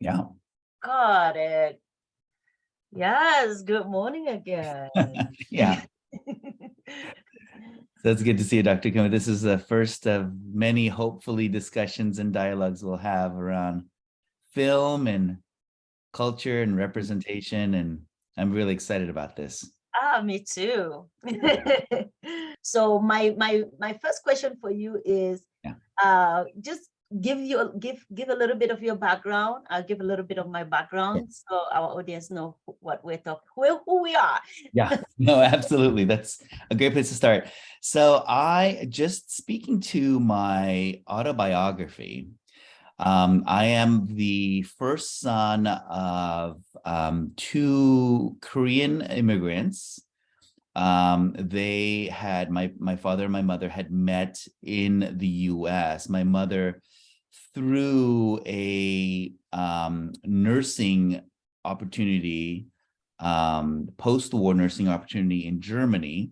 Yeah. Got it. Yes, good morning again. Yeah. So it's good to see you, Dr. Kuma. This is the first of many, hopefully, discussions and dialogues we'll have around film and culture and representation. And I'm really excited about this. Me too. So my first question for you is Yeah. just give a little bit of your background. I'll give a little bit of my background so our audience know what we're talking, who we are. Yeah, no, absolutely. That's a great place to start. So I just speaking to my autobiography. I am the first son of two Korean immigrants. They had my father and my mother had met in the US. My mother through a nursing opportunity, post-war nursing opportunity in Germany,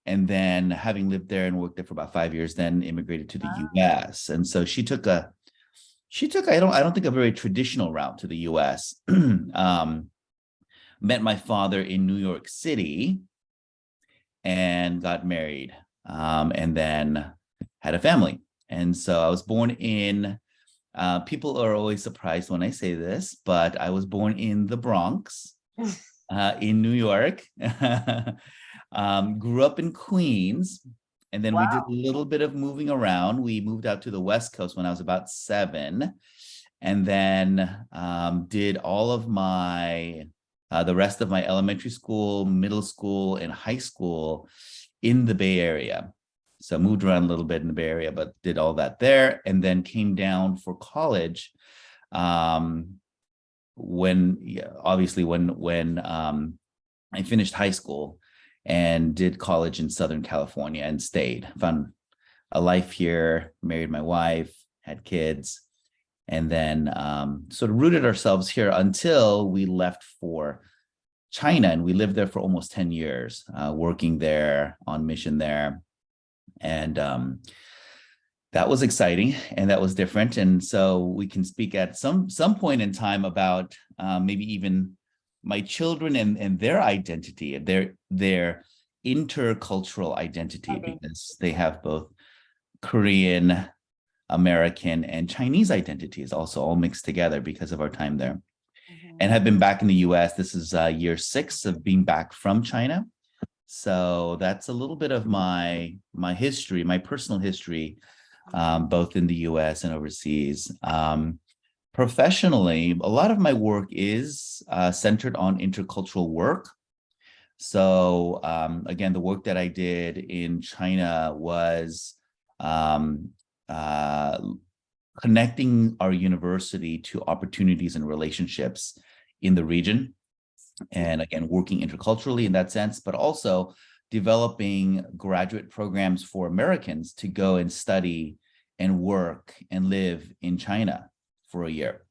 and then having lived there and worked there for about 5 years, then immigrated to the US. And so she took I don't think a very traditional route to the US. Met my father in New York City and got married, and then had a family. And so I was born in, people are always surprised when I say this, but I was born in the Bronx, in New York. Grew up in Queens, and then we did a little bit of moving around. We moved out to the West Coast when I was about 7, and then did all of my the rest of my elementary school, middle school, and high school in the Bay Area. So moved around a little bit in the Bay Area, but did all that there, and then came down for college. Obviously when I finished high school and did college in Southern California and stayed, found a life here, married my wife, had kids, and then sort of rooted ourselves here until we left for China. And we lived there for almost 10 years, working there on mission there. And that was exciting and that was different. And so we can speak at some point in time about maybe even my children and their identity, their intercultural identity, because they have both Korean, American, and Chinese identities also all mixed together because of our time there. And have been back in the US. This is year 6 of being back from China. So that's a little bit of my history, my personal history, both in the US and overseas. Professionally, a lot of my work is centered on intercultural work. So again, the work that I did in China was connecting our university to opportunities and relationships in the region. And again, working interculturally in that sense, but also developing graduate programs for Americans to go and study and work and live in China for a year.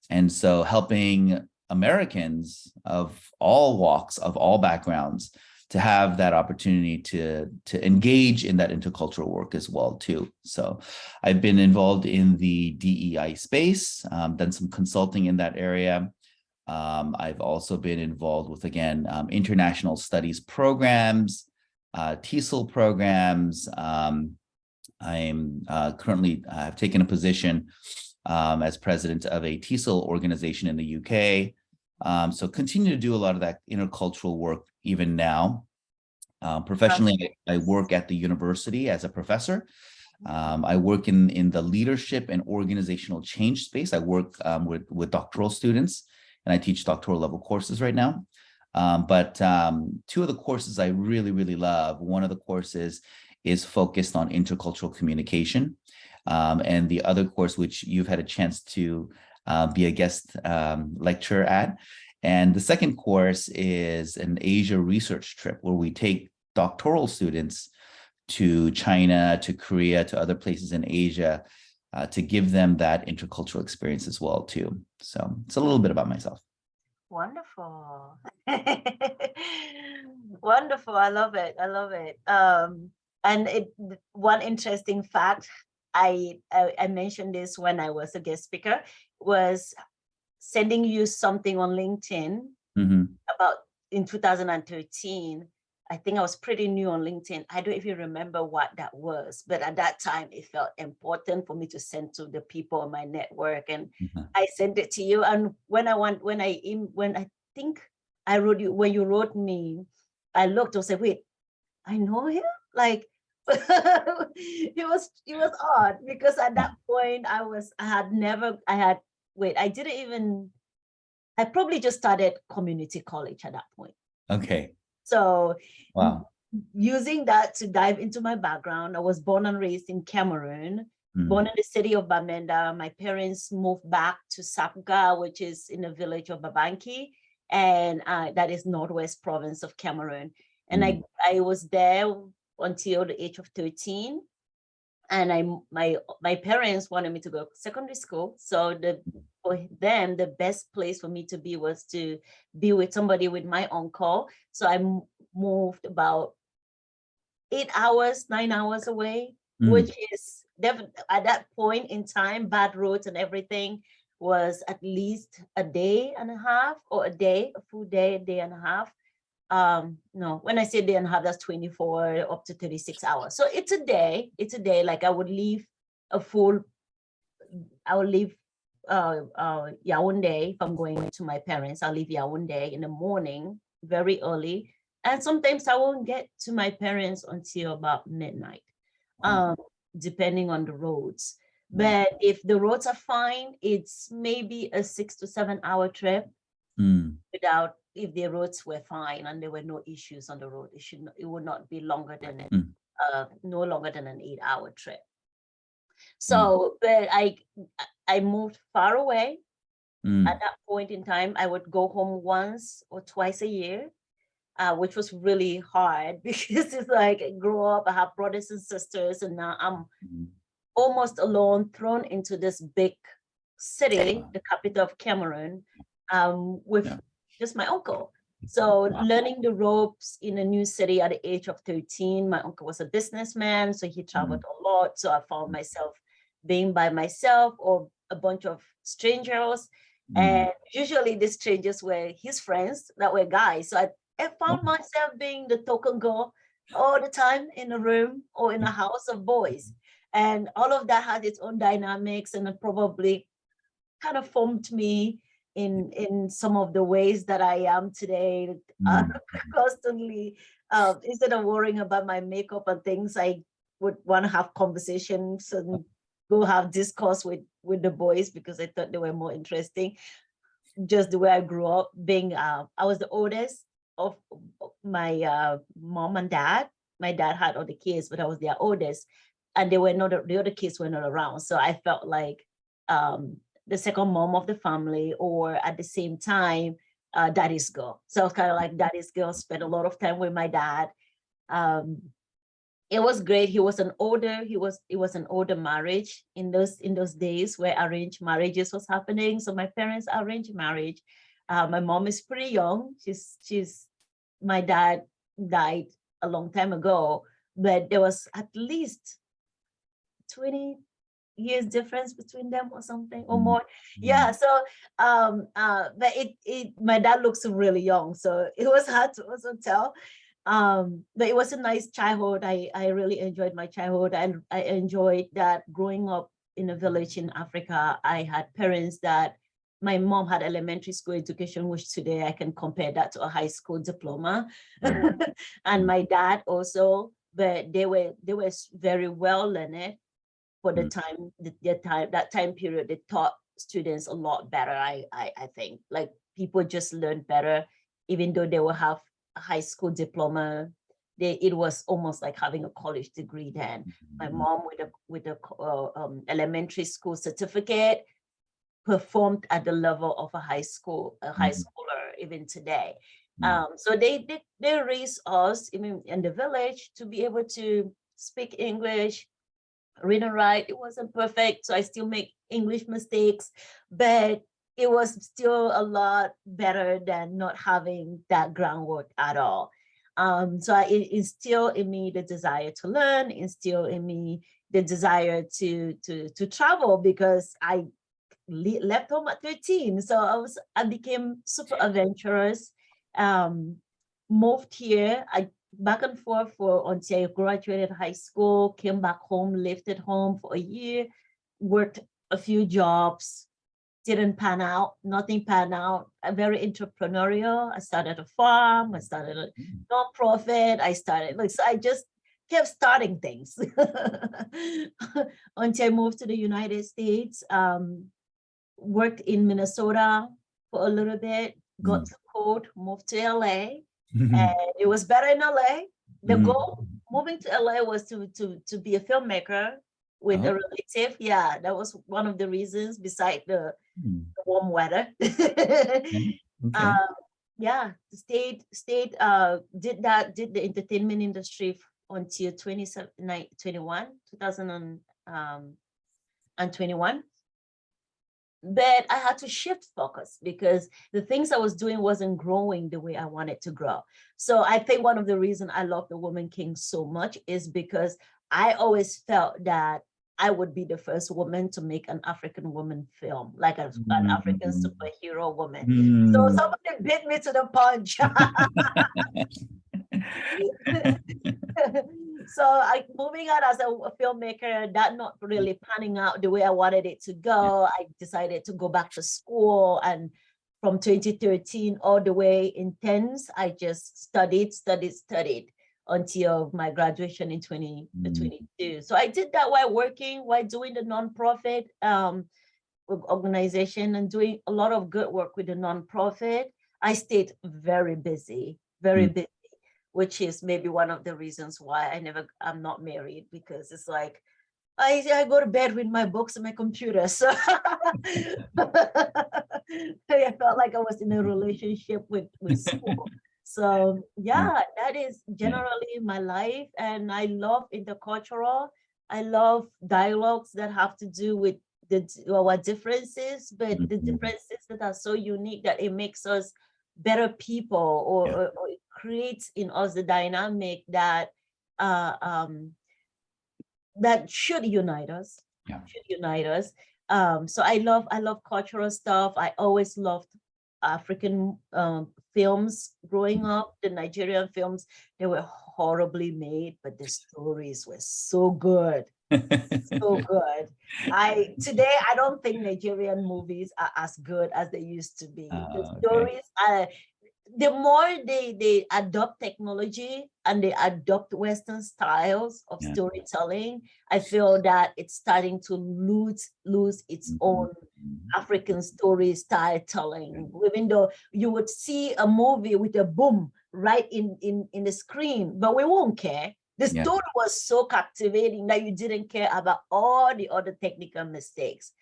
And so helping Americans of all walks, of all backgrounds, to have that opportunity to engage in that intercultural work as well too. So I've been involved in the DEI space, done some consulting in that area. I've also been involved with, again, international studies programs, TESOL programs. I'm currently have taken a position as president of a TESOL organization in the UK. So continue to do a lot of that intercultural work even now. Professionally, I work at the university as a professor. I work in the leadership and organizational change space. I work with doctoral students, and I teach doctoral level courses right now. But 2 of the courses I really, really love. One of the courses is focused on intercultural communication. And the other course, which you've had a chance to be a guest lecturer at. And the second course is an Asia research trip where we take doctoral students to China, to Korea, to other places in Asia, to give them that intercultural experience as well too. So it's a little bit about myself. Wonderful. Wonderful. I love it. I love it. And one interesting fact, I mentioned this when I was a guest speaker, was sending you something on LinkedIn about in 2013. I think I was pretty new on LinkedIn. I don't even remember what that was, but at that time it felt important for me to send to the people on my network, and I sent it to you. And when I think I wrote you, when you wrote me, I looked and said, wait, I know him? Like, it was odd, because at that point I probably just started community college at that point. Okay. So wow. Using that to dive into my background, I was born and raised in Cameroon, born in the city of Bamenda. My parents moved back to Sapga, which is in the village of Babanki, and that is northwest province of Cameroon. And I was there until the age of 13. And my parents wanted me to go to secondary school. So for them, the best place for me to be was to be with somebody, with my uncle. So I moved about 8 hours, 9 hours away, which is definitely at that point in time, bad roads and everything was at least a day and a half, or a full day, a day and a half. No, when I say day and a half, that's 24 up to 36 hours. So it's a day. Like I would leave Yaoundé. If I'm going to my parents, I'll leave Yaoundé in the morning, very early. And sometimes I won't get to my parents until about midnight, depending on the roads. But if the roads are fine, it's maybe a 6 to 7 hour trip if the roads were fine and there were no issues on the road. It would not be longer than no longer than an 8 hour trip. So, but I moved far away. At that point in time, I would go home once or twice a year, which was really hard, because it's like I grew up, I have brothers and sisters, and now I'm almost alone, thrown into this big city, the capital of Cameroon, with just my uncle. So learning the ropes in a new city at the age of 13, my uncle was a businessman, so he traveled a lot. So I found myself being by myself or a bunch of strangers. And usually the strangers were his friends that were guys. So I found myself being the token girl all the time in a room or in a house of boys. And all of that had its own dynamics, and it probably kind of formed me in some of the ways that I am today. Constantly, instead of worrying about my makeup and things, I would want to have conversations and go have discourse with the boys, because I thought they were more interesting. Just the way I grew up, being I was the oldest of my mom and dad. My dad had other kids, but I was their oldest, and the other kids were not around. So I felt like the second mom of the family, or at the same time, daddy's girl. So I was kind of like daddy's girl, spent a lot of time with my dad. It was great. It was an older marriage in those days where arranged marriages was happening. So my parents arranged marriage. My mom is pretty young. My dad died a long time ago, but there was at least 20 years difference between them or something, or more. Yeah. So but my dad looks really young, so it was hard to also tell. But it was a nice childhood. I really enjoyed my childhood, and I enjoyed that growing up in a village in Africa. I had parents that, my mom had elementary school education, which today I can compare that to a high school diploma. And my dad also, but they were very well learned for the time, that time period. They taught students a lot better. I think, like, people just learned better, even though they will have a high school diploma. It was almost like having a college degree then. My mom with a elementary school certificate performed at the level of a high schooler even today. So they raised us even in the village to be able to speak English, read and write. It wasn't perfect, so I still make English mistakes, but it was still a lot better than not having that groundwork at all. So it instilled in me the desire to learn, instilled in me the desire to travel, because left home at 13. So I became super adventurous. Moved here. I back and forth until I graduated high school, came back home, lived at home for a year, worked a few jobs, didn't pan out, nothing pan out. I'm very entrepreneurial. I started a farm, I started a nonprofit, so I just kept starting things until I moved to the United States. Worked in Minnesota for a little bit, got the code, moved to LA, and it was better in LA. The goal moving to LA was to be a filmmaker with a relative. Yeah, that was one of the reasons, beside the warm weather. Yeah, stayed, did the entertainment industry until 2021. But I had to shift focus because the things I was doing wasn't growing the way I wanted to grow. So I think one of the reasons I love The Woman King so much is because I always felt that I would be the first woman to make an African woman film, like an African superhero woman. So somebody beat me to the punch. So moving out as a filmmaker, that not really panning out the way I wanted it to go. I decided to go back to school, and from 2013 all the way intense, I just studied until my graduation in 2022. So I did that while working, while doing the nonprofit organization and doing a lot of good work with the nonprofit. I stayed very busy, which is maybe one of the reasons why I'm not married, because it's like, I go to bed with my books and my computer. So I felt like I was in a relationship with school. So yeah, that is generally my life. And I love intercultural. I love dialogues that have to do with our differences, but the differences that are so unique that it makes us better people, or it creates in us the dynamic that that should unite us. So I love cultural stuff. I always loved African films growing up. The Nigerian films, they were horribly made, but the stories were so good. So good. Today I don't think Nigerian movies are as good as they used to be. The stories are, the more they adopt technology and they adopt Western styles of storytelling, I feel that it's starting to lose its own African story style telling. Even though you would see a movie with a boom right in the screen, but we won't care. The story was so captivating that you didn't care about all the other technical mistakes.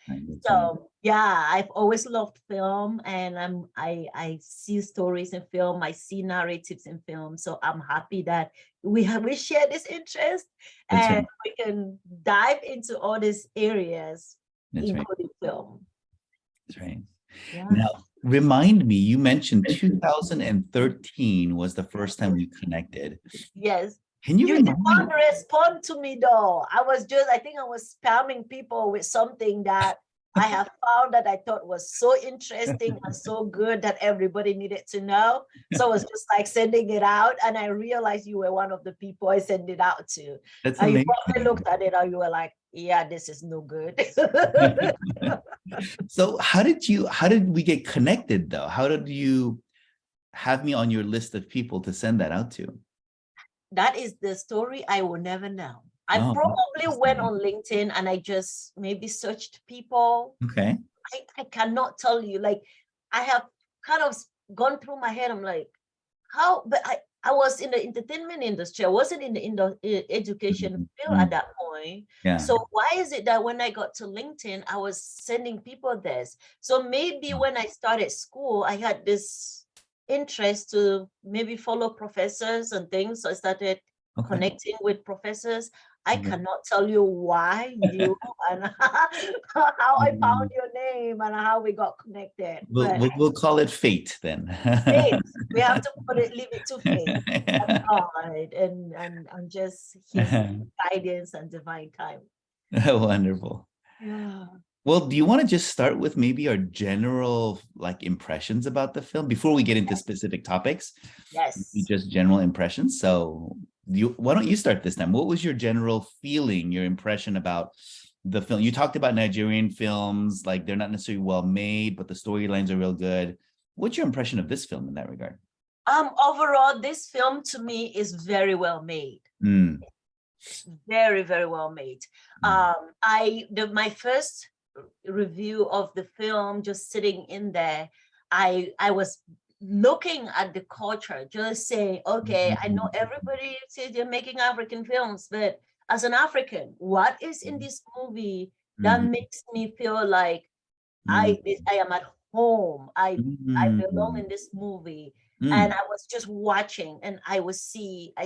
So yeah, I've always loved film, and I see stories in film, I see narratives in film. So I'm happy that we share this interest, and we can dive into all these areas, including film. That's right. Now, remind me, you mentioned 2013 was the first time we connected. Yes. Can you did not respond to me though. I think I was spamming people with something that I have found that I thought was so interesting and so good that everybody needed to know. So I was just like sending it out, and I realized you were one of the people I sent it out to. That's amazing. You probably looked at it and you were like, yeah, this is no good. So how did we get connected though? How did you have me on your list of people to send that out to? That is the story I will never know. I probably went on LinkedIn and I just maybe searched people. Okay. I cannot tell you. Like, I have kind of gone through my head. I'm like, how? But I was in the entertainment industry. I wasn't in the education field at that point. Yeah. So why is it that when I got to LinkedIn, I was sending people this? So maybe when I started school, I had this interest to maybe follow professors and things. So I started connecting with professors. I cannot tell you why you and how I found your name and how we got connected. We'll call it fate then. Fate. We have to leave it to fate and God and just his guidance and divine time. Wonderful. Yeah. Well, do you want to just start with maybe our general like impressions about the film before we get into specific topics? Maybe Yes. just general impressions. So why don't you start this time? What was your general feeling, your impression about the film? You talked about Nigerian films, like they're not necessarily well made, but the storylines are real good. What's your impression of this film in that regard? Overall, this film to me is very well made. Mm, Very, very well made. mm, My first review of the film, just sitting in there, I was looking at the culture, just saying, okay, I know mm, everybody says they're making African films, but as an African, what is in this movie that mhm, makes me feel like mm, I am at home. I belong mm, in this movie. And mm, I was just watching and I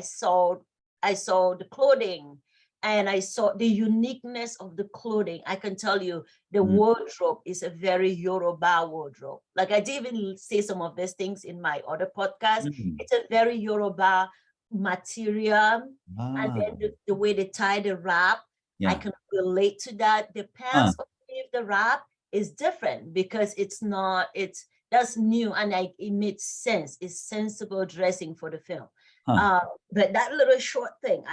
saw the clothing and I saw the uniqueness of the clothing. I can tell you the mm, wardrobe is a very Yoruba wardrobe. Like I did even say some of these things in my other podcast. mm. It's a very Yoruba material. And Ah, then the way they tie the wrap, I yeah. can relate to that. The Huh. pants underneath the wrap is different because it's not, it's that's new and it makes sense. It's sensible dressing for the film. Huh. Uh, but that little short thing,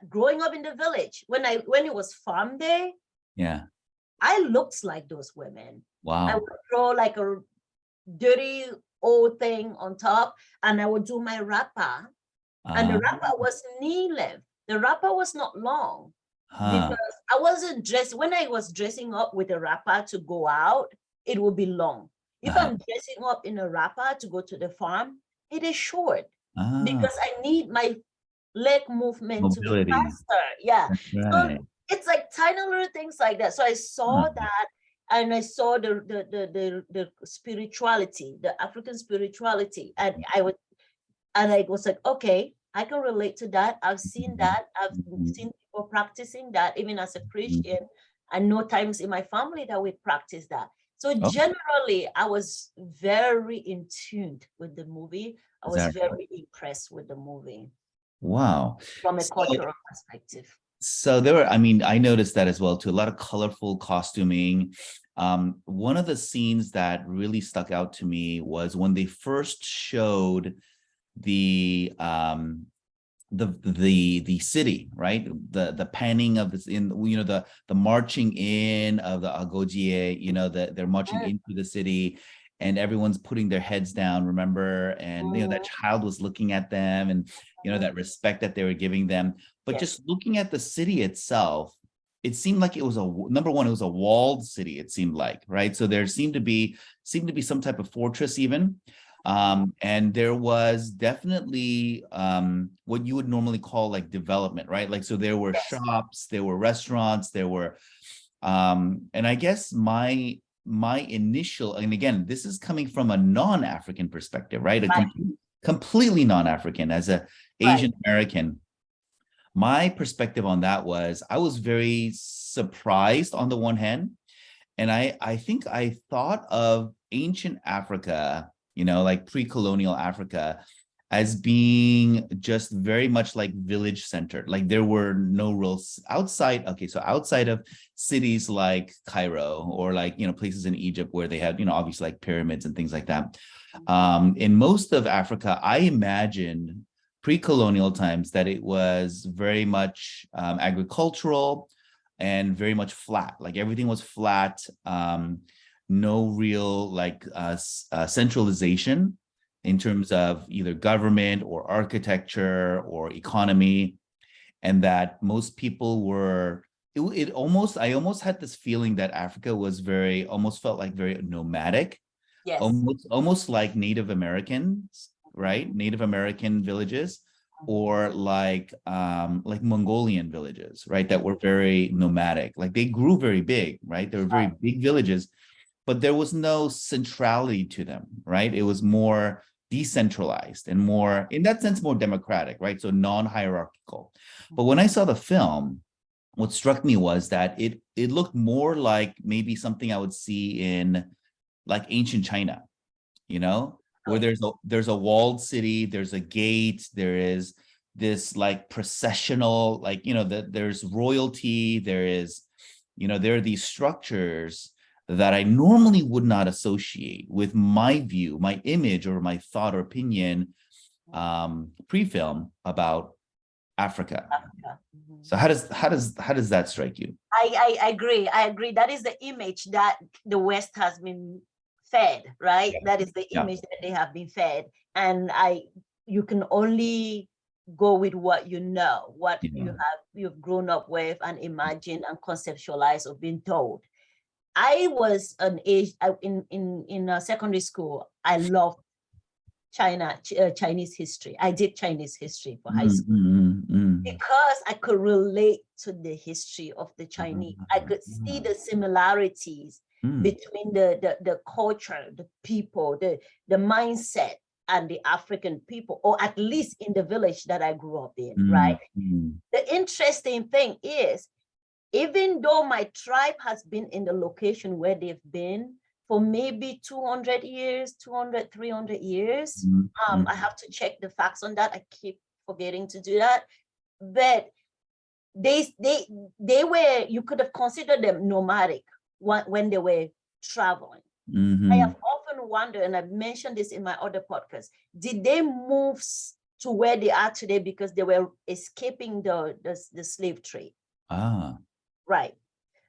growing up in the village, when it was farm day, Yeah. I looked like those women. I Wow. would throw like a dirty old thing on top and I would do my wrapper. And the Uh, wrapper was knee length. The wrapper was not long huh. because I wasn't dressed. When I was dressing up with a wrapper to go out, it would be long. If Uh-huh. I'm dressing up in a wrapper to go to the farm, it is short Ah, because I need my leg movement to be mobility. faster. Yeah. That's So right. it's like tiny little things like that. So I Huh. saw that and I saw the spirituality, the African spirituality. And I was like, okay, I can relate to that. I've seen Mhm. that. I've Mhm. seen people practicing that, even as a Mhm. Christian. I know times in my family that we practice that. So Oh, generally, I was very in tune with the movie. I is was that right? very impressed with the movie Wow. from a So, cultural perspective. so there were, I mean, I noticed that as well too. A lot of colorful costuming. One of the scenes that really stuck out to me was when they first showed the the city, right? The panning of this in the marching in of the Agojie, they're marching into the city and everyone's putting their heads down, remember? And that child was looking at them and that respect that they were giving them. But Yes, just looking at the city itself, it seemed like it was number one, it was a walled city, it seemed like, right? So there seemed to be some type of fortress even. And there was definitely what you would normally call like development, right? Like, so there were yes, shops, there were restaurants, there were, and I guess my initial, and again, this is coming from a non-African perspective, right? right, Completely non-African as a right. Asian American. My perspective on that was I was very surprised on the one hand, and I think I thought of ancient Africa, like pre-colonial Africa, as being just very much like village centered. Like there were no real outside. Okay, so outside of cities like Cairo or like places in Egypt where they had obviously like pyramids and things like that. In most of Africa, I imagined pre-colonial times that it was very much agricultural and very much flat. Like everything was flat. No real like centralization in terms of either government or architecture or economy, and that most people were. It almost I almost had this feeling that Africa was very almost felt like very nomadic, Yes. almost like Native Americans, right? Native American villages, or like Mongolian villages, right? That were very nomadic. Like they grew very big, right? They were very big villages, but there was no centrality to them, right? It was more decentralized and more, in that sense, more democratic, right? So non-hierarchical. But when I saw the film, what struck me was that it looked more like maybe something I would see in like ancient China, where Oh, there's a walled city, there's a gate, there is this like processional, like that there's royalty, there is there are these structures that I normally would not associate with my view, my image, or my thought or opinion pre-film about Africa. Africa. So how does that strike you? I agree. I agree. That is the image that the West has been fed, right? Yeah. That is the Yeah. image that they have been fed. And you can only go with what you know, what you've grown up with and imagined and conceptualized or been told. I was in secondary school. I loved Chinese history. I did Chinese history for high school because I could relate to the history of the Chinese. I could see the similarities between the culture, the people, the mindset, and the African people, or at least in the village that I grew up in, right? The interesting thing is, even though my tribe has been in the location where they've been for maybe 200 years, 200, 300 years, I have to check the facts on that. I keep forgetting to do that. But they were, you could have considered them nomadic when they were traveling. I have often wondered, and I've mentioned this in my other podcasts, did they move to where they are today because they were escaping the slave trade? Right.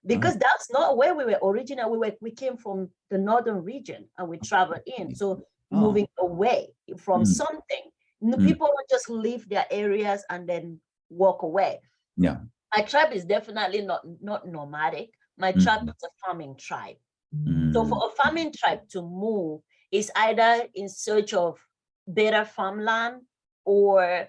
Because that's not where we were originally. We came from the northern region and we traveled in. So moving away from something, people don't just leave their areas and then walk away. Yeah. My tribe is definitely not nomadic. My tribe is a farming tribe. So for a farming tribe to move is either in search of better farmland or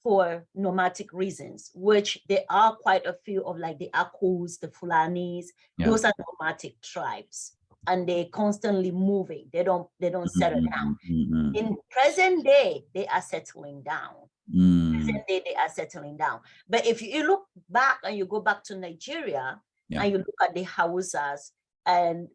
for nomadic reasons, which there are quite a few of, like the Akus, the Fulanis. Those are nomadic tribes, and they're constantly moving. They don't settle down. In present day, they are settling down. Present day, they are settling down. But if you look back and you go back to Nigeria and you look at the Hausas, and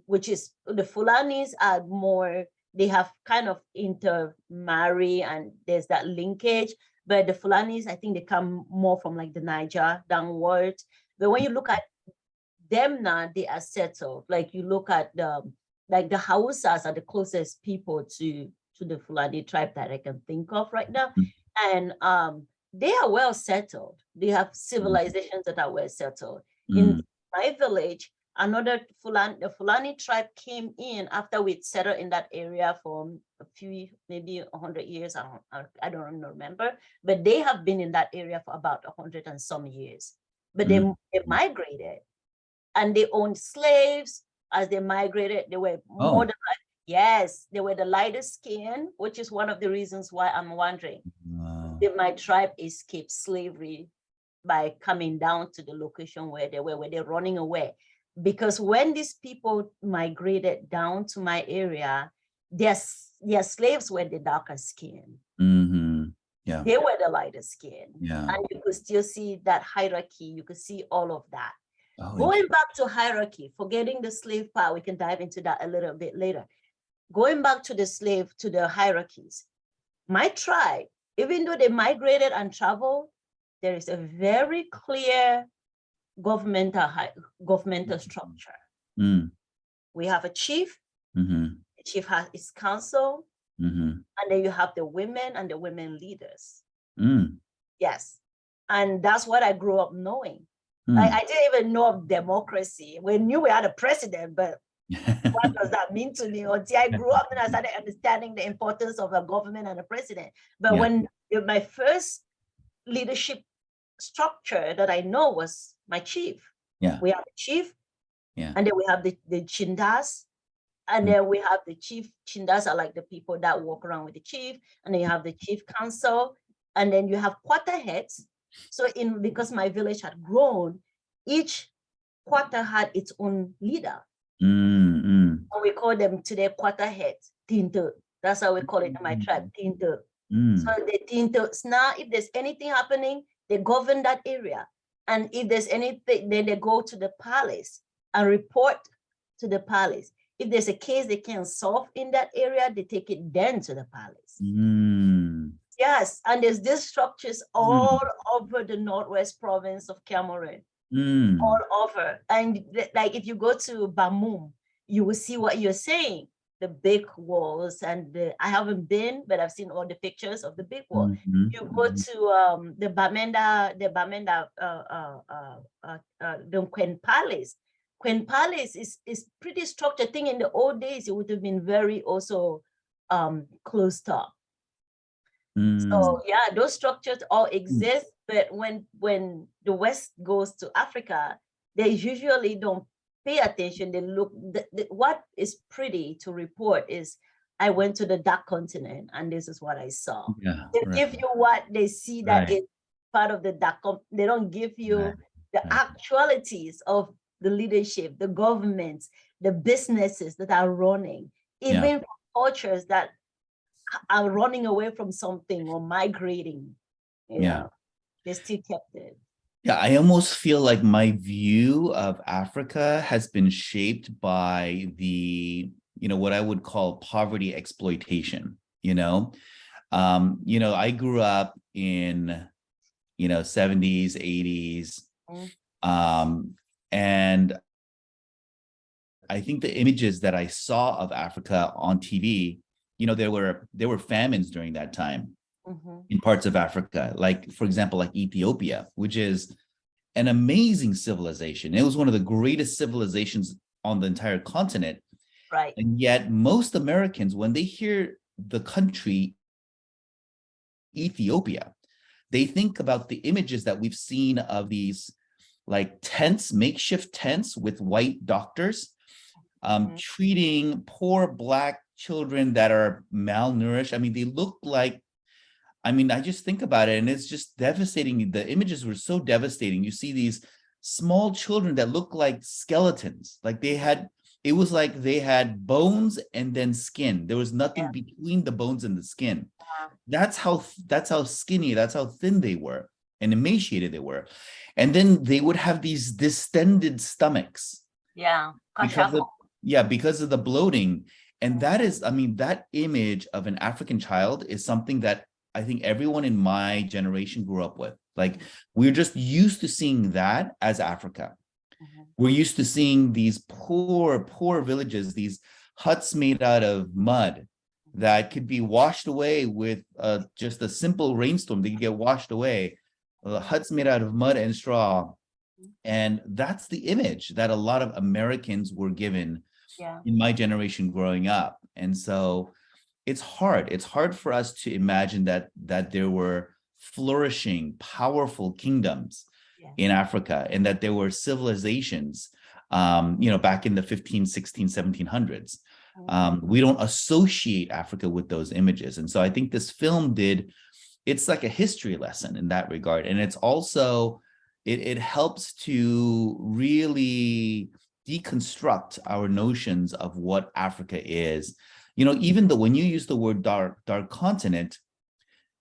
which is the Fulanis are more, they have kind of intermarry and there's that linkage. But the Fulanis, I think they come more from like the Niger downwards. But when you look at them now, they are settled. Like you look at the Hausas are the closest people to the Fulani tribe that I can think of right now. And they are well settled. They have civilizations that are well settled. In my village, the Fulani tribe came in after we'd settled in that area for a few, maybe 100 years. I don't remember, but they have been in that area for about 100 and some years. But they migrated, and they owned slaves. As they migrated, they were more than yes, they were the lighter skin, which is one of the reasons why I'm wondering if my tribe escaped slavery by coming down to the location where they're running away. Because when these people migrated down to my area, their slaves were the darker skin. Yeah. They were the lighter skin. Yeah. And you could still see that hierarchy. You could see all of that. Going back to hierarchy, forgetting the slave part, we can dive into that a little bit later. Going back to the hierarchies, my tribe, even though they migrated and traveled, there is a very clear governmental structure. We have a chief. The chief has his council, and then you have the women and the women leaders. Yes, and that's what I grew up knowing. I didn't even know of democracy. We knew we had a president, but what does that mean to me? Until I grew up and I started understanding the importance of a government and a president. But when my first leadership structure that I know was my chief. We have the chief, and then we have the chindas, and then we have the chief. Chindas are like the people that walk around with the chief, and then you have the chief council, and then you have quarter heads. So because my village had grown, each quarter had its own leader. And we call them today quarter heads, Tinto. That's how we call it in my tribe, Tinto. So the Tintos, now if there's anything happening, they govern that area. And if there's anything, then they go to the palace and report to the palace. If there's a case they can't solve in that area, they take it then to the palace. Yes, and there's these structures all over the Northwest province of Cameroon. Mm. all over. And like if you go to Bamum, you will see what you're saying. The big walls and I haven't been, but I've seen all the pictures of the big wall. Mhm, You go mhm. to the Queen Palace. Queen Palace is pretty structured. I think in the old days it would have been very also closed up. Mm. So yeah, those structures all Mm. exist, but when the West goes to Africa, they usually don't pay attention. They look what is pretty to report is I went to the dark continent and this is what I saw. Yeah, They right, give you what they see that right, is part of the they don't give right, you the right. actualities of the leadership, the governments, the businesses that are running, Yeah, even cultures that are running away from something or migrating, yeah. they still kept it. Yeah, I almost feel like my view of Africa has been shaped by what I would call poverty exploitation, you know? I grew up in, 70s, 80s. Mm, And I think the images that I saw of Africa on TV, there were famines during that time mhm. in parts of Africa, like for example, like Ethiopia, which is an amazing civilization. It was one of the greatest civilizations on the entire continent. Right. And yet most Americans, when they hear the country Ethiopia, they think about the images that we've seen of these like tents, makeshift tents with white doctors Mhm. treating poor Black children that are malnourished. I mean, they look like, I just think about it and it's just devastating. The images were so devastating. You see these small children that look like skeletons, it was like they had bones and then skin. There was Yeah. nothing between the bones and the skin. Uh, That's how skinny, that's how thin they were and emaciated they were. And then they would have these distended stomachs yeah. because of Kashako. because of the bloating. And that is, that image of an African child is something that I think everyone in my generation grew up with. Like, we're just used to seeing that as Africa. Mhm. We're used to seeing these poor villages, these huts made out of mud that could be washed away with just a simple rainstorm. They could get washed away. Huts made out of mud and straw. And that's the image that a lot of Americans were given Yeah. in my generation growing up. And so it's hard. It's hard for us to imagine that there were flourishing, powerful kingdoms Yeah. in Africa and that there were civilizations, back in the 15, 16, 1700s. We don't associate Africa with those images. And so I think this film it's like a history lesson in that regard. And it's also, it helps to really deconstruct our notions of what Africa is. Even though when you use the word dark continent,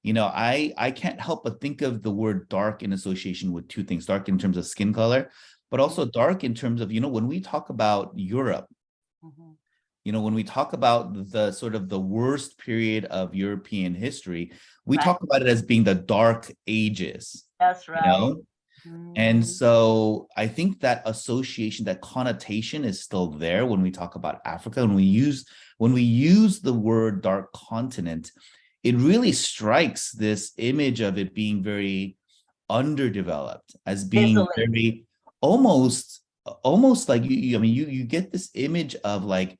I can't help but think of the word dark in association with two things: dark in terms of skin color, but also dark in terms of, when we talk about Europe, Mhm. when we talk about the sort of the worst period of European history, we Right. talk about it as being the Dark Ages, That's you right. know? And so I think that association, that connotation is still there when we talk about Africa. When we use the word dark continent, it really strikes this image of it being very underdeveloped, as being Desolate. very almost like you get this image of like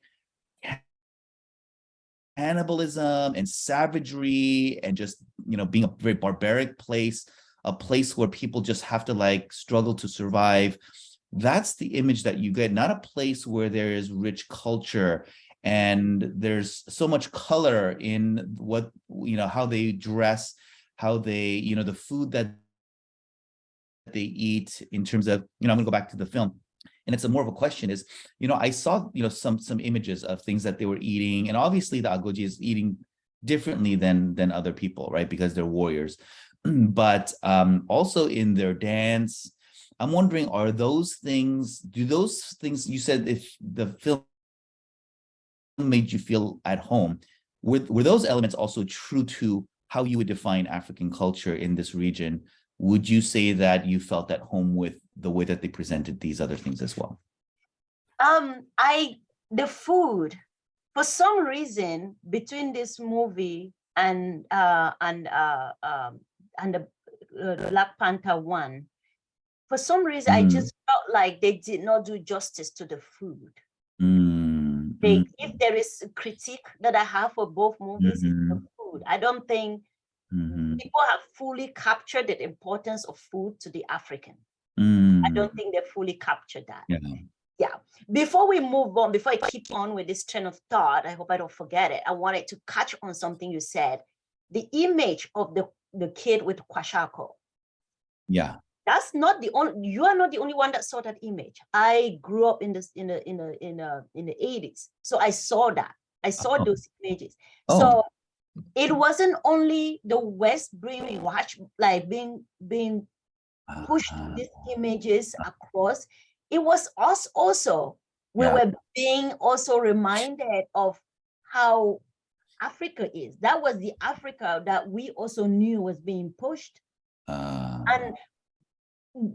cannibalism and savagery and just being a very barbaric place, a place where people just have to like struggle to survive. That's the image that you get, not a place where there is rich culture and there's so much color in what how they dress, how they the food that they eat. In terms of, I'm gonna go back to the film, and it's a more of a question is, I saw some images of things that they were eating, and obviously the Agoji is eating differently than other people, right, because they're warriors. But also in their dance, I'm wondering, do those things, you said if the film made you feel at home, were those elements also true to how you would define African culture in this region would you say that you felt at home with the way that they presented these other things as well? The food, for some reason, between this movie and the Black Panther one, for some reason, I just felt like they did not do justice to the food. If there is a critique that I have for both movies, it's the food. I don't think people have fully captured the importance of food to the African. I don't think they fully captured that. Yeah. Before we move on, before I keep on with this train of thought, I hope I don't forget it. I wanted to catch on something you said. The image of the kid with kwashako. Yeah. That's not the only, you are not the only one that saw that image. I grew up in the 80s. So I saw that. I saw those images. So it wasn't only the West being watched, like being pushed these images across. It was us also. We were being also reminded of how Africa is. That was the Africa that we also knew was being pushed. And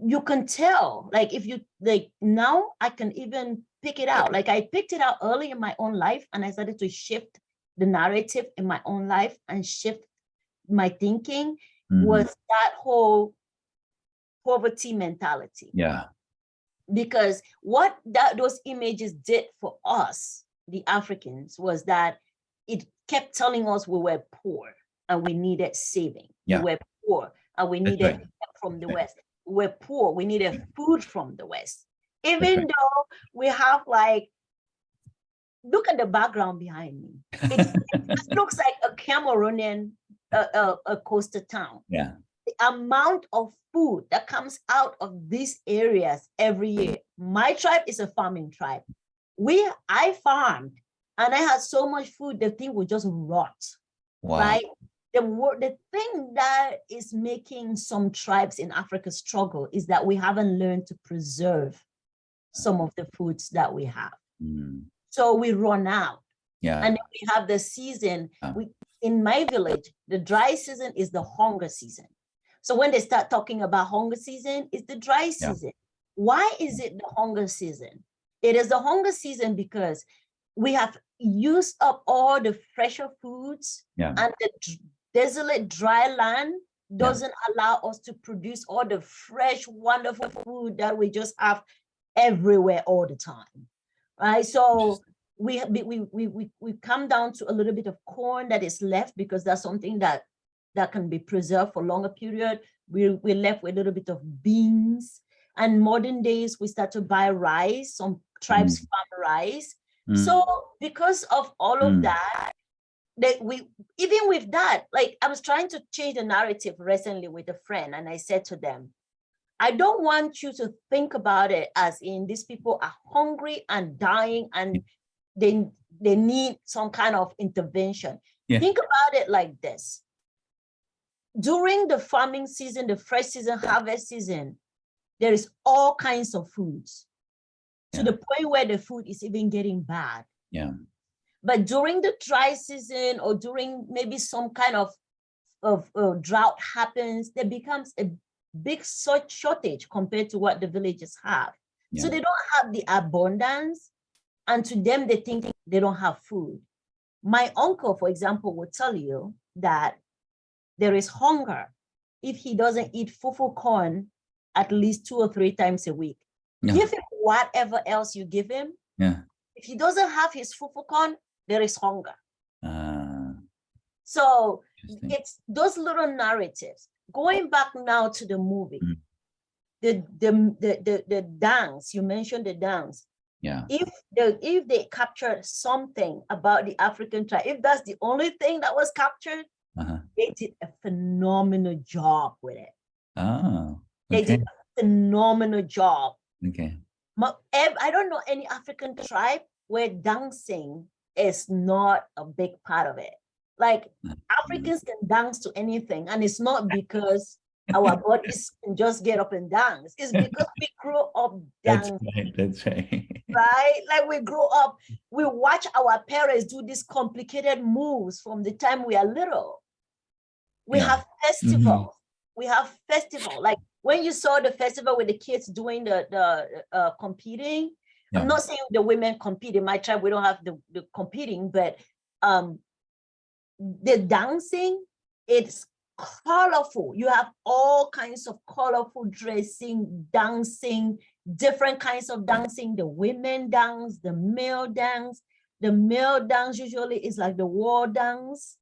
you can tell, like, if you, like, now I can even pick it out. Like, I picked it out early in my own life, and I started to shift the narrative in my own life and shift my thinking, was that whole poverty mentality. Yeah. Because what those images did for us, the Africans, was that it kept telling us we were poor and we needed saving. We were poor and we needed help from the West. We're poor, we needed food from the West. Even though we have, like, look at the background behind me. It looks like a Cameroonian a coastal town. Yeah. The amount of food that comes out of these areas every year. My tribe is a farming tribe. I farmed and I had so much food, the thing would just rot. Wow. Right? The thing that is making some tribes in Africa struggle is that we haven't learned to preserve some of the foods that we have. So we run out. Yeah. And then we have the season. In my village, the dry season is the hunger season. So when they start talking about hunger season, it's the dry season. Why is it the hunger season? It is the hunger season because we have used up all the fresher foods, and the desolate dry land doesn't allow us to produce all the fresh, wonderful food that we just have everywhere all the time, right? So we come down to a little bit of corn that is left because that's something that can be preserved for longer period. We're left with a little bit of beans. And modern days, we start to buy rice. Some tribes farm rice. So because of all of that, even with that, like, I was trying to change the narrative recently with a friend, and I said to them, I don't want you to think about it as in these people are hungry and dying and they need some kind of intervention. Think about it like this. During the farming season, the fresh season, harvest season, there is all kinds of foods to the point where the food is even getting bad. But during the dry season, or during maybe some kind of drought happens, there becomes a big shortage compared to what the villages have. So they don't have the abundance, and to them, they think they don't have food. My uncle, for example, would tell you that there is hunger if he doesn't eat fufu corn at least 2 or 3 times a week. Give him whatever else you give him. If he doesn't have his fufu corn, there is hunger. So it's those little narratives. Going back now to the movie, the dance, you mentioned the dance. If they captured something about the African tribe, if that's the only thing that was captured, they did a phenomenal job with it. They did a phenomenal job. I don't know any African tribe where dancing is not a big part of it. Like, Africans can dance to anything, and it's not because our bodies can just get up and dance. It's because we grew up dancing. That's right. Right? Like, we grew up, we watch our parents do these complicated moves from the time we are little. We have festivals. we have festival. Like when you saw the festival with the kids doing the competing, Yeah. I'm not saying the women compete. In my tribe, we don't have the competing, but the dancing, it's colorful. You have all kinds of colorful dressing, dancing, different kinds of dancing. The women dance, the male dance. The male dance usually is like the war dance.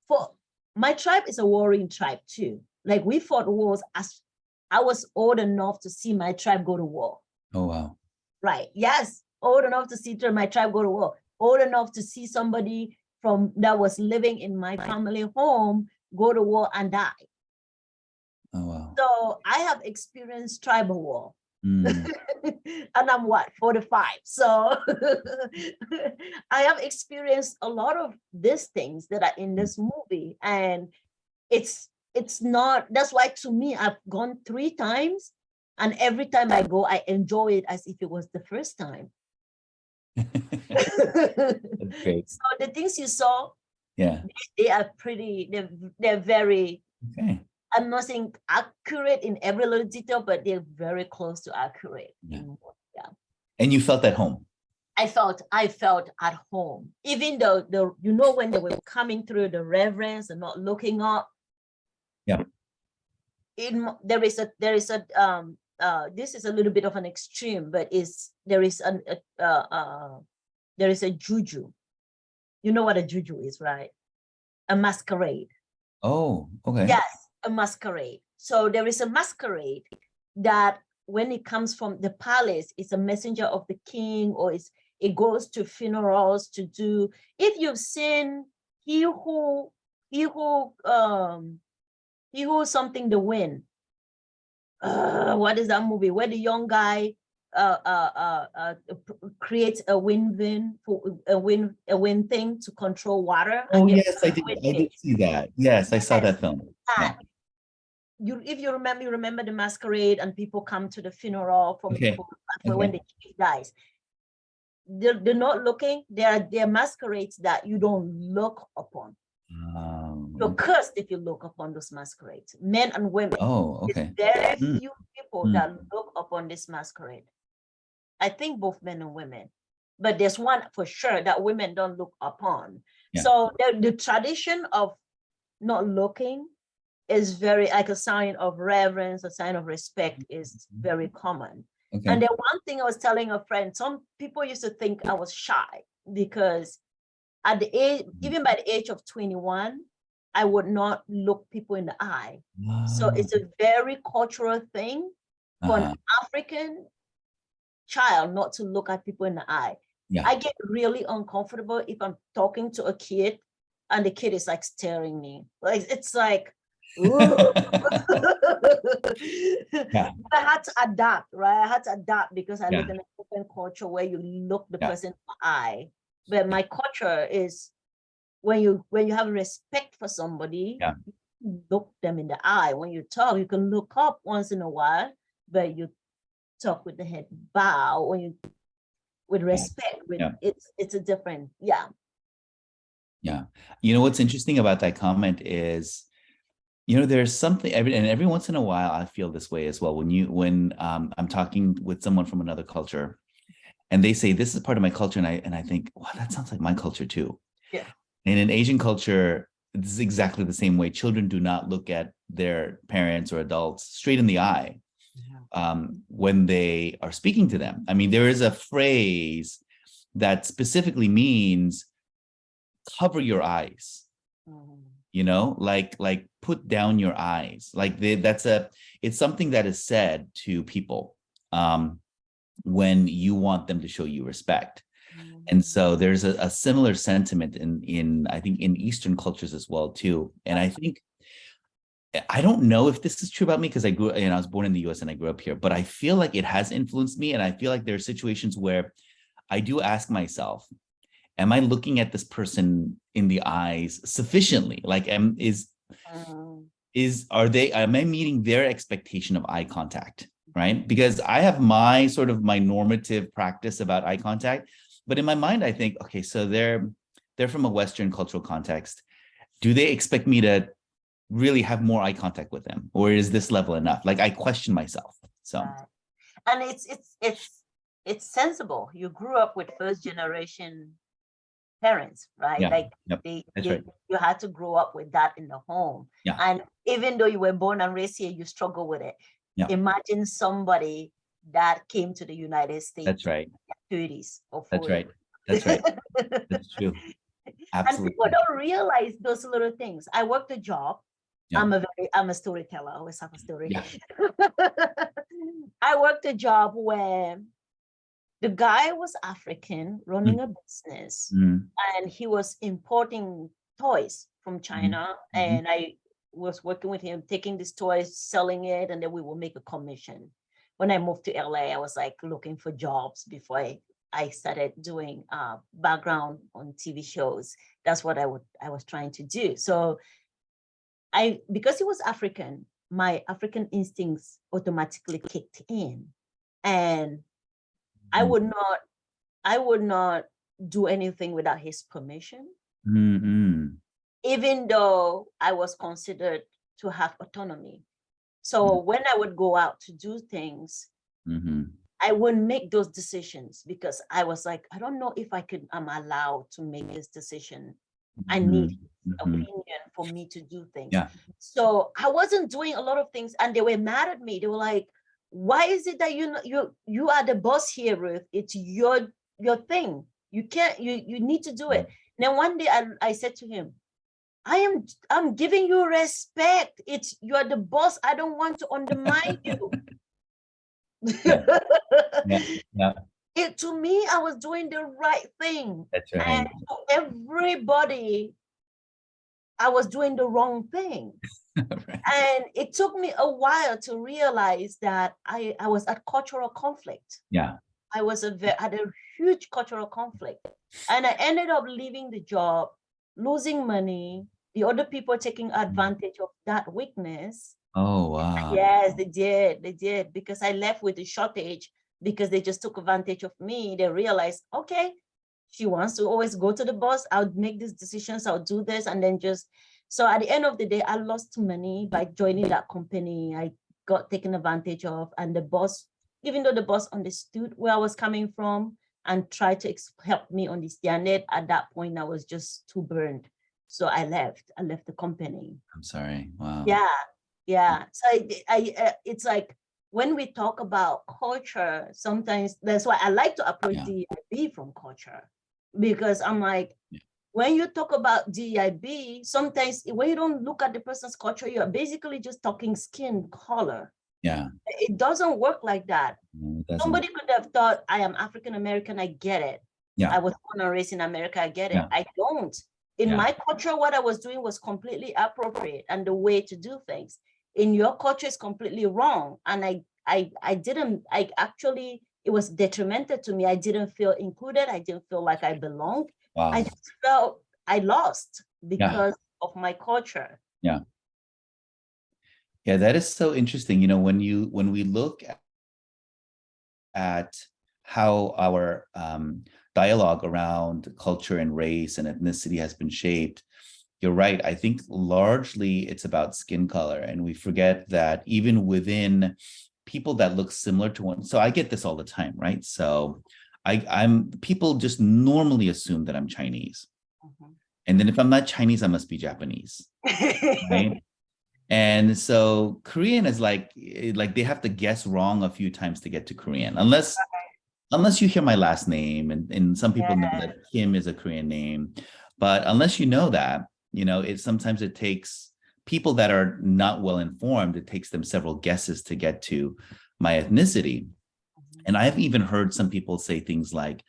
For my tribe is a warring tribe too. Like we fought wars as I was old enough to see my tribe go to war. Oh, wow. Right. Yes. Old enough to see my tribe go to war. Old enough to see somebody from that was living in my family home go to war and die. Oh, wow. So I have experienced tribal war. Mm. And I'm what, 45. So I have experienced a lot of these things that are in this movie. And it's not, that's why to me, I've gone 3 times. And every time I go, I enjoy it as if it was the first time. That's great. So the things you saw, Yeah. they are pretty, they're very, Okay. I'm not saying accurate in every little detail, but they're very close to accurate. Yeah. Yeah. And you felt at home. I felt at home, even though when they were coming through the reverence and not looking up. Yeah. There is a this is a little bit of an extreme, but there is a juju. You know what a juju is, right? A masquerade. Oh, okay. Yes, a masquerade. So there is a masquerade that when it comes from the palace, it's a messenger of the king, or it goes to funerals to do. If you've seen he who something the wind. What is that movie where the young guy creates a wind thing to control water? Oh, and yes, I did see that. Yes, I saw that film. Yeah. If you remember the masquerade, and people come to the funeral for when the chief dies. They're not looking. They're masquerades that you don't look upon. You're cursed if you look upon those masquerades, men and women. Oh, okay. There's very few people that look upon this masquerade. I think both men and women, but there's one for sure that women don't look upon. Yeah. So the tradition of not looking is very like a sign of reverence, a sign of respect is very common. Okay. And then one thing I was telling a friend, some people used to think I was shy because at the age, even by the age of 21, I would not look people in the eye. Wow. So it's a very cultural thing for an African child not to look at people in the eye. Yeah. I get really uncomfortable if I'm talking to a kid and the kid is like staring me. Like it's like, yeah. I had to adapt, right? I had to adapt because I live in a different culture where you look the person in the eye. But my culture is when you have respect for somebody, you look them in the eye. When you talk, you can look up once in a while, but you talk with the head bow when you with respect. It's a different, Yeah. You know what's interesting about that comment is, there's something every once in a while I feel this way as well. When I'm talking with someone from another culture, and they say this is part of my culture, and I think, wow, that sounds like my culture too. Yeah. And in Asian culture, this is exactly the same way. Children do not look at their parents or adults straight in the eye when they are speaking to them. I mean, there is a phrase that specifically means cover your eyes. Like put down your eyes. Like it's something that is said to people when you want them to show you respect. And so there's a similar sentiment in I think in Eastern cultures as well too. And I don't know if this is true about me because I was born in the US and I grew up here, but I feel like it has influenced me. And I feel like there are situations where I do ask myself, am I looking at this person in the eyes sufficiently? Like, am I meeting their expectation of eye contact? Right? Because I have my normative practice about eye contact, but in my mind, I think, okay, so they're from a Western cultural context. Do they expect me to really have more eye contact with them, or is this level enough? Like I question myself. So Right. And it's sensible. You grew up with first generation parents, right? yeah, Like yep, they that's right. you had to grow up with that in the home. Yeah, And even though you were born and raised here, you struggle with it. yeah, Imagine somebody that came to the United that's States right. in their 30s or That's 40s. right. That's right. That's true. And people Absolutely. don't realize those little things. I worked a job. Yeah, I'm a storyteller. I always have a story. yeah. I worked a job where the guy was African, running a business, Mm, and he was importing toys from mm, China. mm, And I was working with him, taking these toys, selling it, and then we will make a commission. When I moved to LA, I was like looking for jobs before I started doing background on TV shows. That's what I was trying to do. So because he was African, my African instincts automatically kicked in, and I mm, would not I would not do anything without his permission, mm, mm, even though I was considered to have autonomy. mm, So when I would go out to do things, mhm, I wouldn't make those decisions because I was like, I don't know if I'm allowed to make this decision. I need mhm, his mhm. opinion for me to do things. Yeah. So I wasn't doing a lot of things, and they were mad at me. They were like, "Why is it that you are the boss here, Ruth? It's your thing. You can't. You need to do it." And then one day I said to him, I'm giving you respect. It's you're the boss. I don't want to undermine you." Yeah. Yeah. Yeah. To me, I was doing the right thing. That's And right. to everybody, I was doing the wrong thing. Right. And it took me a while to realize that I was at cultural conflict. Yeah. I was had a huge cultural conflict. And I ended up leaving the job, losing money, the other people taking advantage of that weakness. Oh, wow. Yes, they did. They did, because I left with a shortage because they just took advantage of me. They realized, okay, she wants to always go to the boss. I'll make these decisions. I'll do this. And then so at the end of the day, I lost money by joining that company. I got taken advantage of. And the boss, even though the boss understood where I was coming from and tried to help me understand it, at that point, I was just too burned. So I left. I left the company. I'm sorry. Wow. Yeah, yeah. So it's like when we talk about culture, sometimes that's why I like to approach Yeah. DEIB from culture, because I'm like, Yeah. when you talk about DEIB, sometimes when you don't look at the person's culture, you're basically just talking skin color. Yeah. It doesn't work like that. No, it doesn't. Somebody could have thought, I am African American, I get it. Yeah. I was born and raised in America, I get it. Yeah. I don't. In Yeah. my culture, what I was doing was completely appropriate and the way to do things. In your culture is completely wrong. And I actually, it was detrimental to me. I didn't feel included. I didn't feel like I belonged. Wow. I just felt I lost Yeah. because of my culture. Yeah. Yeah, that is so interesting. You know, when we look at how our dialogue around culture and race and ethnicity has been shaped, you're right. I think largely it's about skin color, and we forget that even within people that look similar to one. So I get this all the time, right? So I'm people just normally assume that I'm Chinese, and then if I'm not Chinese, I must be Japanese, right? And so Korean is like they have to guess wrong a few times to get to Korean, unless you hear my last name, and some people know that Kim is a Korean name, but unless you know that, you know, sometimes it takes people that are not well informed, it takes them several guesses to get to my ethnicity. And I've even heard some people say things like,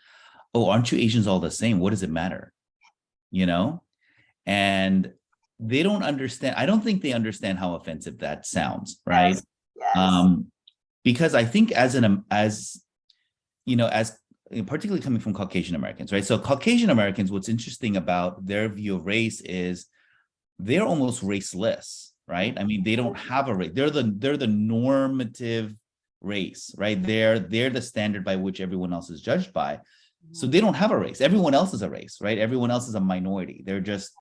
"Oh, aren't you Asians all the same? What does it matter?" You know, and they don't understand. I don't think they understand how offensive that sounds, right? Yes, yes. Because I think as particularly coming from Caucasian Americans, right? So Caucasian Americans, what's interesting about their view of race is they're almost raceless, right? I mean, they don't have a race. They're the normative race, right? They're the standard by which everyone else is judged by. So they don't have a race. Everyone else is a race, right? Everyone else is a minority. They just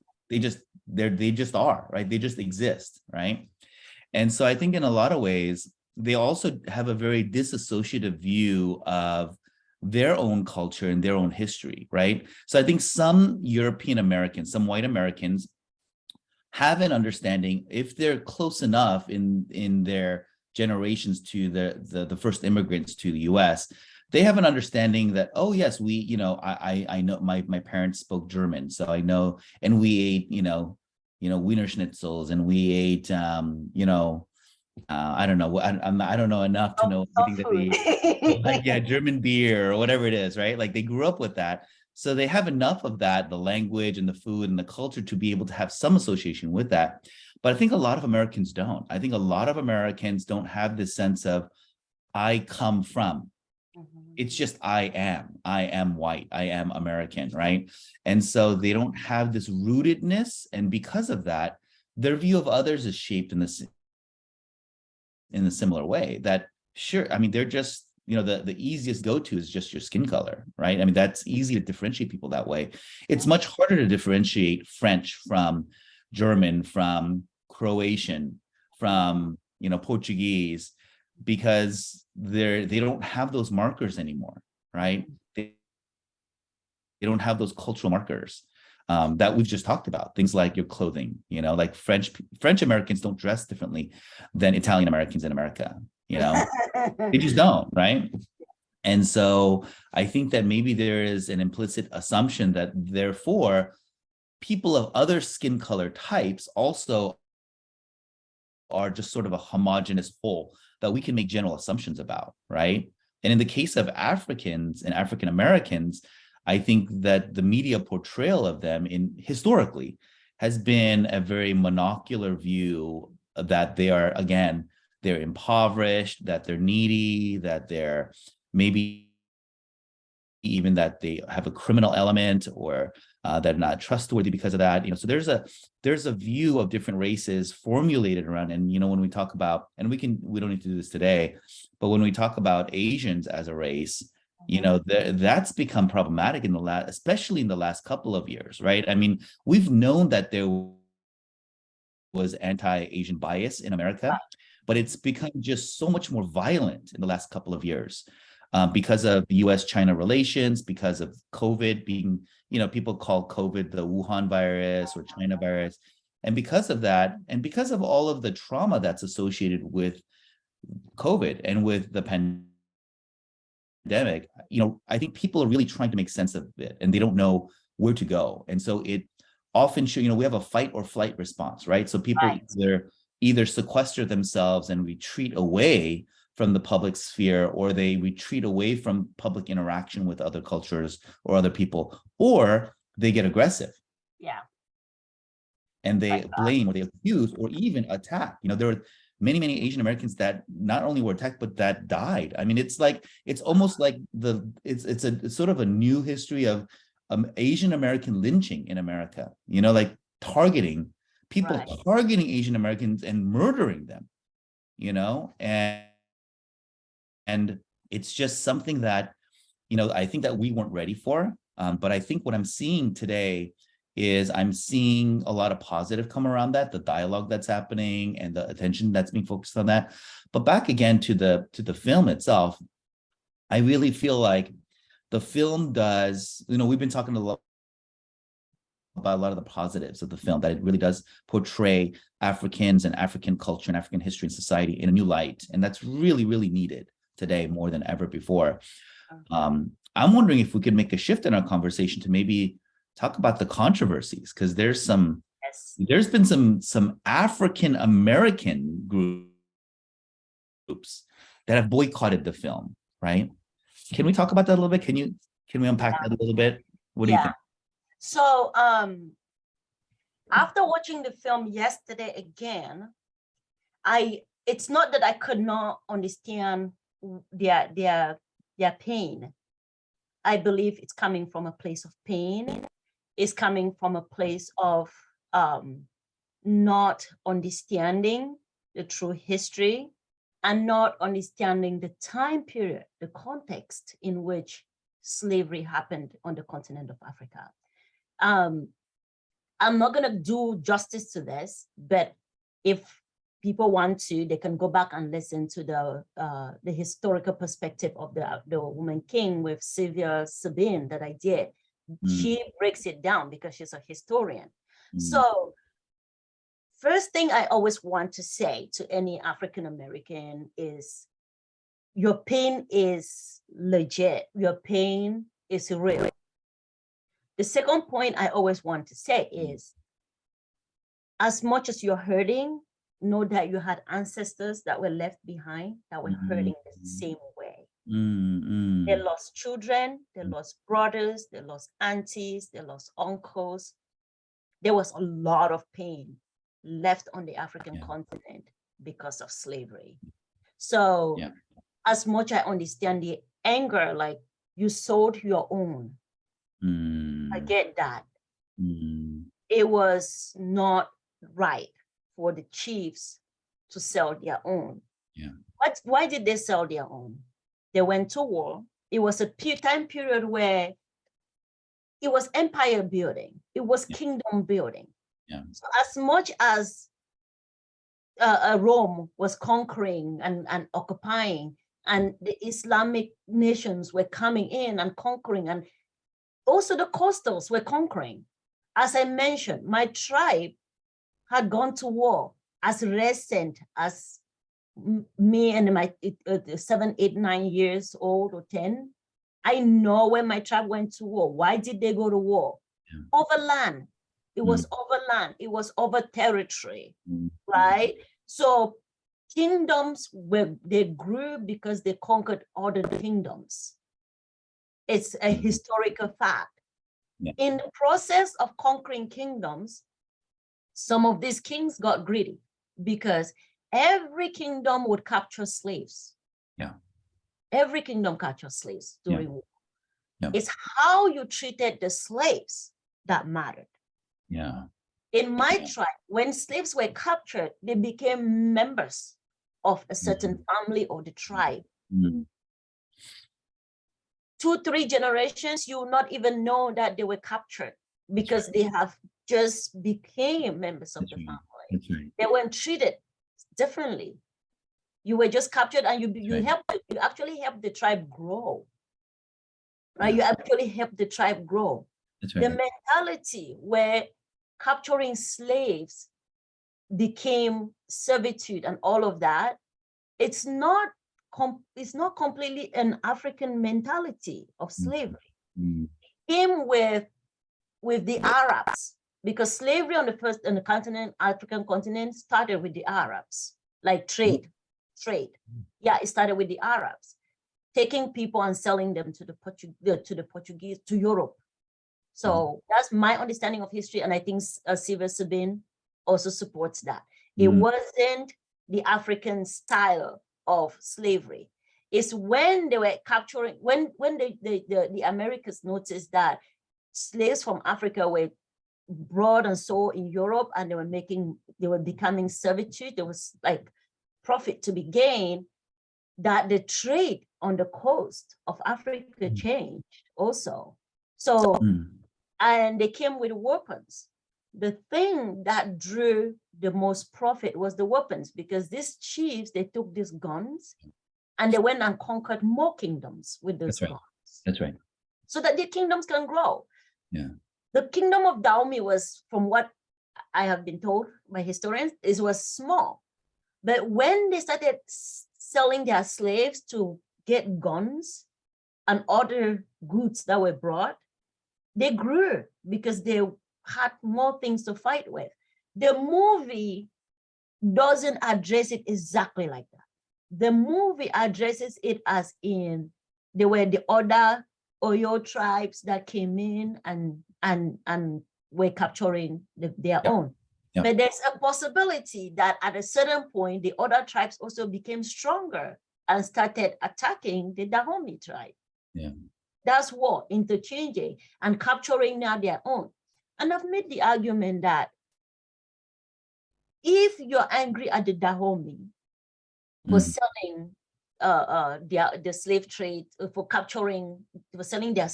they just are, right? They just exist, right? And so I think in a lot of ways, they also have a very disassociative view of their own culture and their own history, right? So I think some European Americans, some white Americans have an understanding, if they're close enough in their generations to the first immigrants to the US, they have an understanding that, oh yes, we, I know my parents spoke German, so I know, and we ate, Wiener schnitzels, and we ate, I don't know, I don't know enough to know everything that they eat, like, yeah, German beer or whatever it is, right? Like they grew up with that. So they have enough of that, the language and the food and the culture, to be able to have some association with that. But I think a lot of Americans don't. I think a lot of Americans don't have this sense of, I come from. It's just I am white, I am American, right? And so they don't have this rootedness. And because of that, their view of others is shaped in a similar way. That, sure, I mean, they're just, the easiest go-to is just your skin color, right? I mean, that's easy to differentiate people that way. It's much harder to differentiate French from German, from Croatian, from, Portuguese, because they don't have those markers anymore, right? They don't have those cultural markers that we've just talked about. Things like your clothing, like French Americans don't dress differently than Italian Americans in America, they just don't, right? And so I think that maybe there is an implicit assumption that therefore people of other skin color types also are just sort of a homogenous whole that we can make general assumptions about, right? And in the case of Africans and African Americans, I think that the media portrayal of them historically has been a very monocular view that they are, again, they're impoverished, that they're needy, that they're maybe even that they have a criminal element, or they're not trustworthy because of that. So there's a view of different races formulated around. And when we talk about, and we don't need to do this today, but when we talk about Asians as a race, that's become problematic especially in the last couple of years, right? I mean, we've known that there was anti-Asian bias in America, but it's become just so much more violent in the last couple of years. Because of the US-China relations, because of COVID being, people call COVID the Wuhan virus or China virus. And because of that, and because of all of the trauma that's associated with COVID and with the pandemic, I think people are really trying to make sense of it, and they don't know where to go. And so it often should, we have a fight or flight response, right? So people either sequester themselves and retreat away from the public sphere, or they retreat away from public interaction with other cultures or other people, or they get aggressive. Yeah. And they blame or they accuse or even attack. There were many Asian Americans that not only were attacked, but that died. I mean, it's almost like it's sort of a new history of Asian American lynching in America, like targeting people, targeting Asian Americans and murdering them, and it's just something that, I think that we weren't ready for. But I think what I'm seeing today is I'm seeing a lot of positive come around that, the dialogue that's happening and the attention that's being focused on that. But back again to the film itself, I really feel like the film does, we've been talking about a lot of the positives of the film, that it really does portray Africans and African culture and African history and society in a new light. And that's really, really needed today more than ever before. I'm wondering if we could make a shift in our conversation to maybe talk about the controversies, because there's been some African American groups that have boycotted the film, right? Can we talk about that a little bit? Can we unpack that a little bit? What do you think? So after watching the film yesterday again, it's not that I could not understand their pain. I believe it's coming from a place of pain. It's coming from a place of not understanding the true history and not understanding the time period, the context in which slavery happened on the continent of Africa. I'm not gonna do justice to this, but if people want to, they can go back and listen to the historical perspective of the woman king with Sylvia Sabine that I did. She breaks it down because she's a historian. So first thing I always want to say to any African American is your pain is legit. Your pain is real. The second point I always want to say is, as much as you're hurting, know that you had ancestors that were left behind that were hurting the same way. They lost children, they lost brothers, they lost aunties, they lost uncles. There was a lot of pain left on the African continent because of slavery. So as much I understand the anger, like you sold your own. I get that. It was not right for the chiefs to sell their own. But why did they sell their own? They went to war. It was a time period where it was empire building. It was kingdom building. So as much as Rome was conquering and occupying, and the Islamic nations were coming in and conquering, and also the coastals were conquering. As I mentioned, my tribe had gone to war as recent as me and my 7, 8, 9 years old or 10. I know when my tribe went to war. Why did they go to war? Over land. It was over land. It was over territory, right? So kingdoms they grew because they conquered other kingdoms. It's a historical fact. In the process of conquering kingdoms, some of these kings got greedy because every kingdom would capture slaves. Every kingdom captured slaves during war. It's how you treated the slaves that mattered. In my tribe, when slaves were captured, they became members of a certain family or the tribe. 2, 3 generations, you will not even know that they were captured because they have just became members of the family. They weren't treated differently. You were just captured and you actually helped the tribe grow. Right? You actually helped the tribe grow. The mentality where capturing slaves became servitude and all of that, it's not completely an African mentality of slavery. It came with the Arabs, because slavery on the continent, African continent, started with the Arabs, like trade. Yeah, it started with the Arabs, taking people and selling them to the Portuguese, to Europe. So that's my understanding of history, and I think Sylvia Sabine also supports that. It wasn't the African style of slavery. It's when they were capturing, when the Americans noticed that slaves from Africa were brought and sold in Europe, and they were becoming servitude. There was like profit to be gained, that the trade on the coast of Africa changed also. So, and they came with weapons. The thing that drew the most profit was the weapons, because these chiefs, they took these guns and they went and conquered more kingdoms with those guns. That's right. So that their kingdoms can grow. The kingdom of Dahomey was, from what I have been told by historians, it was small. But when they started selling their slaves to get guns and other goods that were brought, they grew because they had more things to fight with. The movie doesn't address it exactly like that. The movie addresses it as in there were the other Oyo tribes that came in and were capturing their own. But there's a possibility that at a certain point, the other tribes also became stronger and started attacking the Dahomey tribe. That's war, interchanging and capturing now their own. And I've made the argument that if you're angry at the Dahomey for selling the slave trade, for capturing, for selling their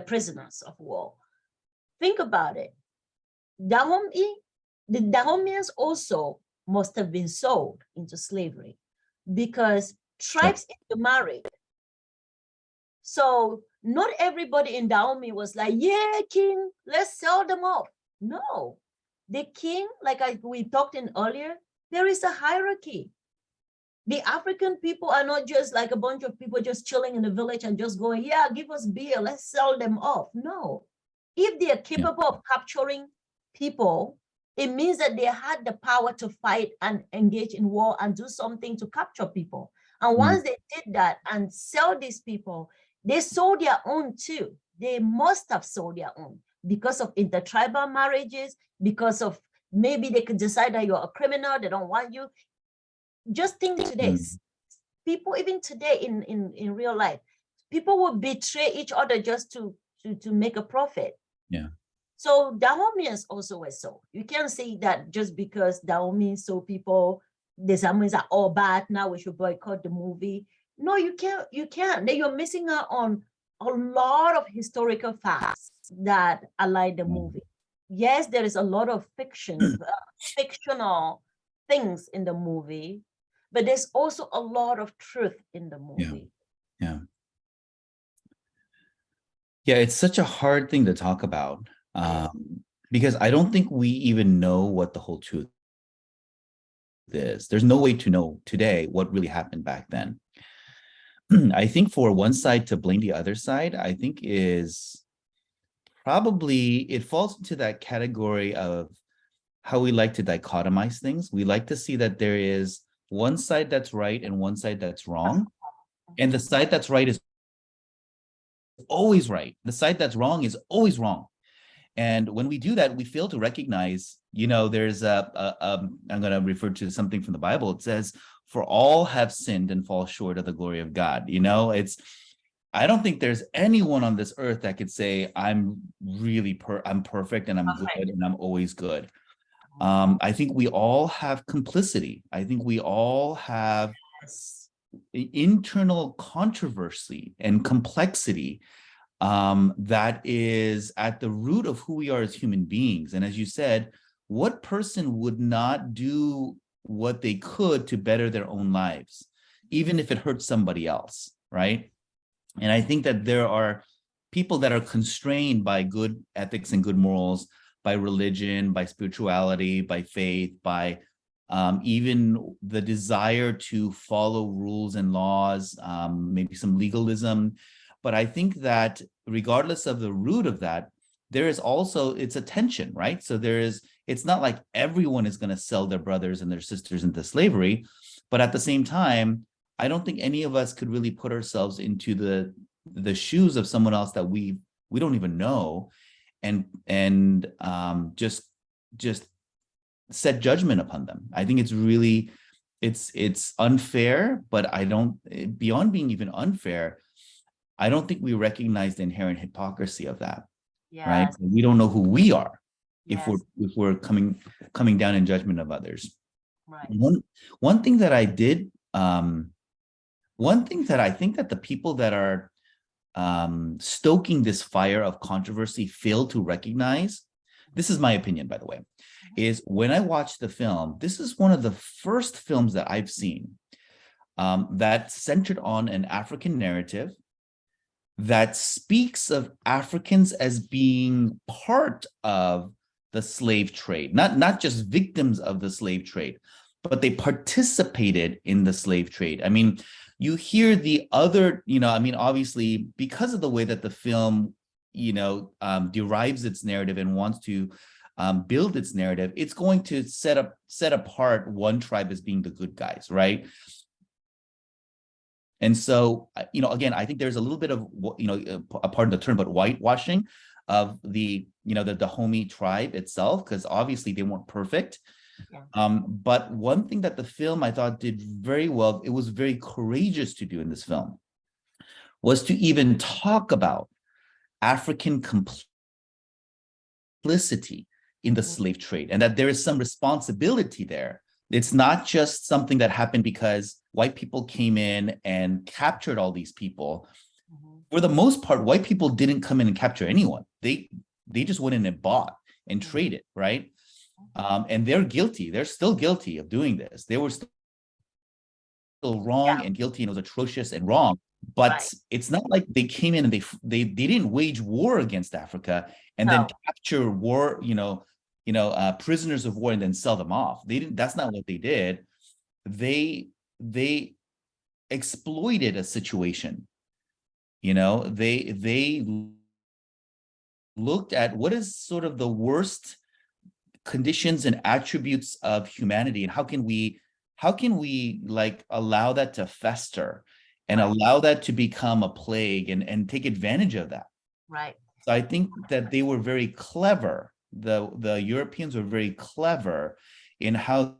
prisoners of war, Think about it. Dahomey, the Dahomians also must have been sold into slavery because tribes intermarried. So not everybody in Dahomey was like, yeah, king, let's sell them off. No, the king, like we talked in earlier, there is a hierarchy. The African people are not just like a bunch of people just chilling in the village and just going, yeah, give us beer, let's sell them off. No, if they are capable of capturing people, it means that they had the power to fight and engage in war and do something to capture people. And once they did that and sell these people, they sold their own too. They must have sold their own because of intertribal marriages, because of maybe they could decide that you're a criminal, they don't want you. Just think today, people even today in real life, people will betray each other just to make a profit. Yeah. So Dahomians also were sold. You can't say that just because Dahomians sold people, the Samoans are all bad, now we should boycott the movie. No, you can't. Then you're missing out on a lot of historical facts that align the movie. Yes, there is a lot of fictional things in the movie, but there's also a lot of truth in the movie. Yeah, it's such a hard thing to talk about because I don't think we even know what the whole truth is. There's no way to know today what really happened back then. I think for one side to blame the other side, I think is probably, it falls into that category of how we like to dichotomize things. We like to see that there is one side that's right and one side that's wrong. And the side that's right is always right. The side that's wrong is always wrong. And when we do that, we fail to recognize, there's I'm going to refer to something from the Bible. It says, for all have sinned and fall short of the glory of God. I don't think there's anyone on this earth that could say, I'm really I'm perfect and I'm good and I'm always good. I think we all have complicity. I think we all have internal controversy and complexity that is at the root of who we are as human beings. And as you said, what person would not do what they could to better their own lives, even if it hurts somebody else, right? And I think that there are people that are constrained by good ethics and good morals, by religion, by spirituality, by faith, by even the desire to follow rules and laws, maybe some legalism. But I think that regardless of the root of that, there is also, it's a tension, right? So it's not like everyone is going to sell their brothers and their sisters into slavery, but at the same time, I don't think any of us could really put ourselves into the shoes of someone else that we don't even know, and just set judgment upon them. I think it's really, it's unfair, but beyond being even unfair, I don't think we recognize the inherent hypocrisy of that. Yes. Right? We don't know who we are. Yes. if we're coming down in judgment of others. Right. One thing that I did, one thing that I think that the people that are stoking this fire of controversy fail to recognize, this is my opinion, by the way, is when I watched the film, this is one of the first films that I've seen that centered on an African narrative that speaks of Africans as being part of the slave trade, not just victims of the slave trade, but they participated in the slave trade. I mean, you hear the other, obviously, because of the way that the film, derives its narrative and wants to build its narrative, it's going to set apart one tribe as being the good guys, right? And so, again, I think there's a little bit of, pardon the term, but whitewashing of the Dahomey tribe itself, because obviously they weren't perfect. Yeah. But one thing that the film, I thought, did very well, it was very courageous to do in this film, was to even talk about African complicity in the slave trade, and that there is some responsibility there. It's not just something that happened because white people came in and captured all these people. Mm-hmm. For the most part, white people didn't come in and capture anyone. They they just went in and bought and traded, right? And they're guilty. They're still guilty of doing this. They were still wrong and guilty, and it was atrocious and wrong. But it's not like they came in and they didn't wage war against Africa and then capture war, prisoners of war and then sell them off. They didn't. That's not what they did. They exploited a situation. They looked at what is sort of the worst conditions and attributes of humanity, and how can we like allow that to fester and allow that to become a plague and take advantage of that. Right. So I think that they were very clever. The Europeans were very clever in how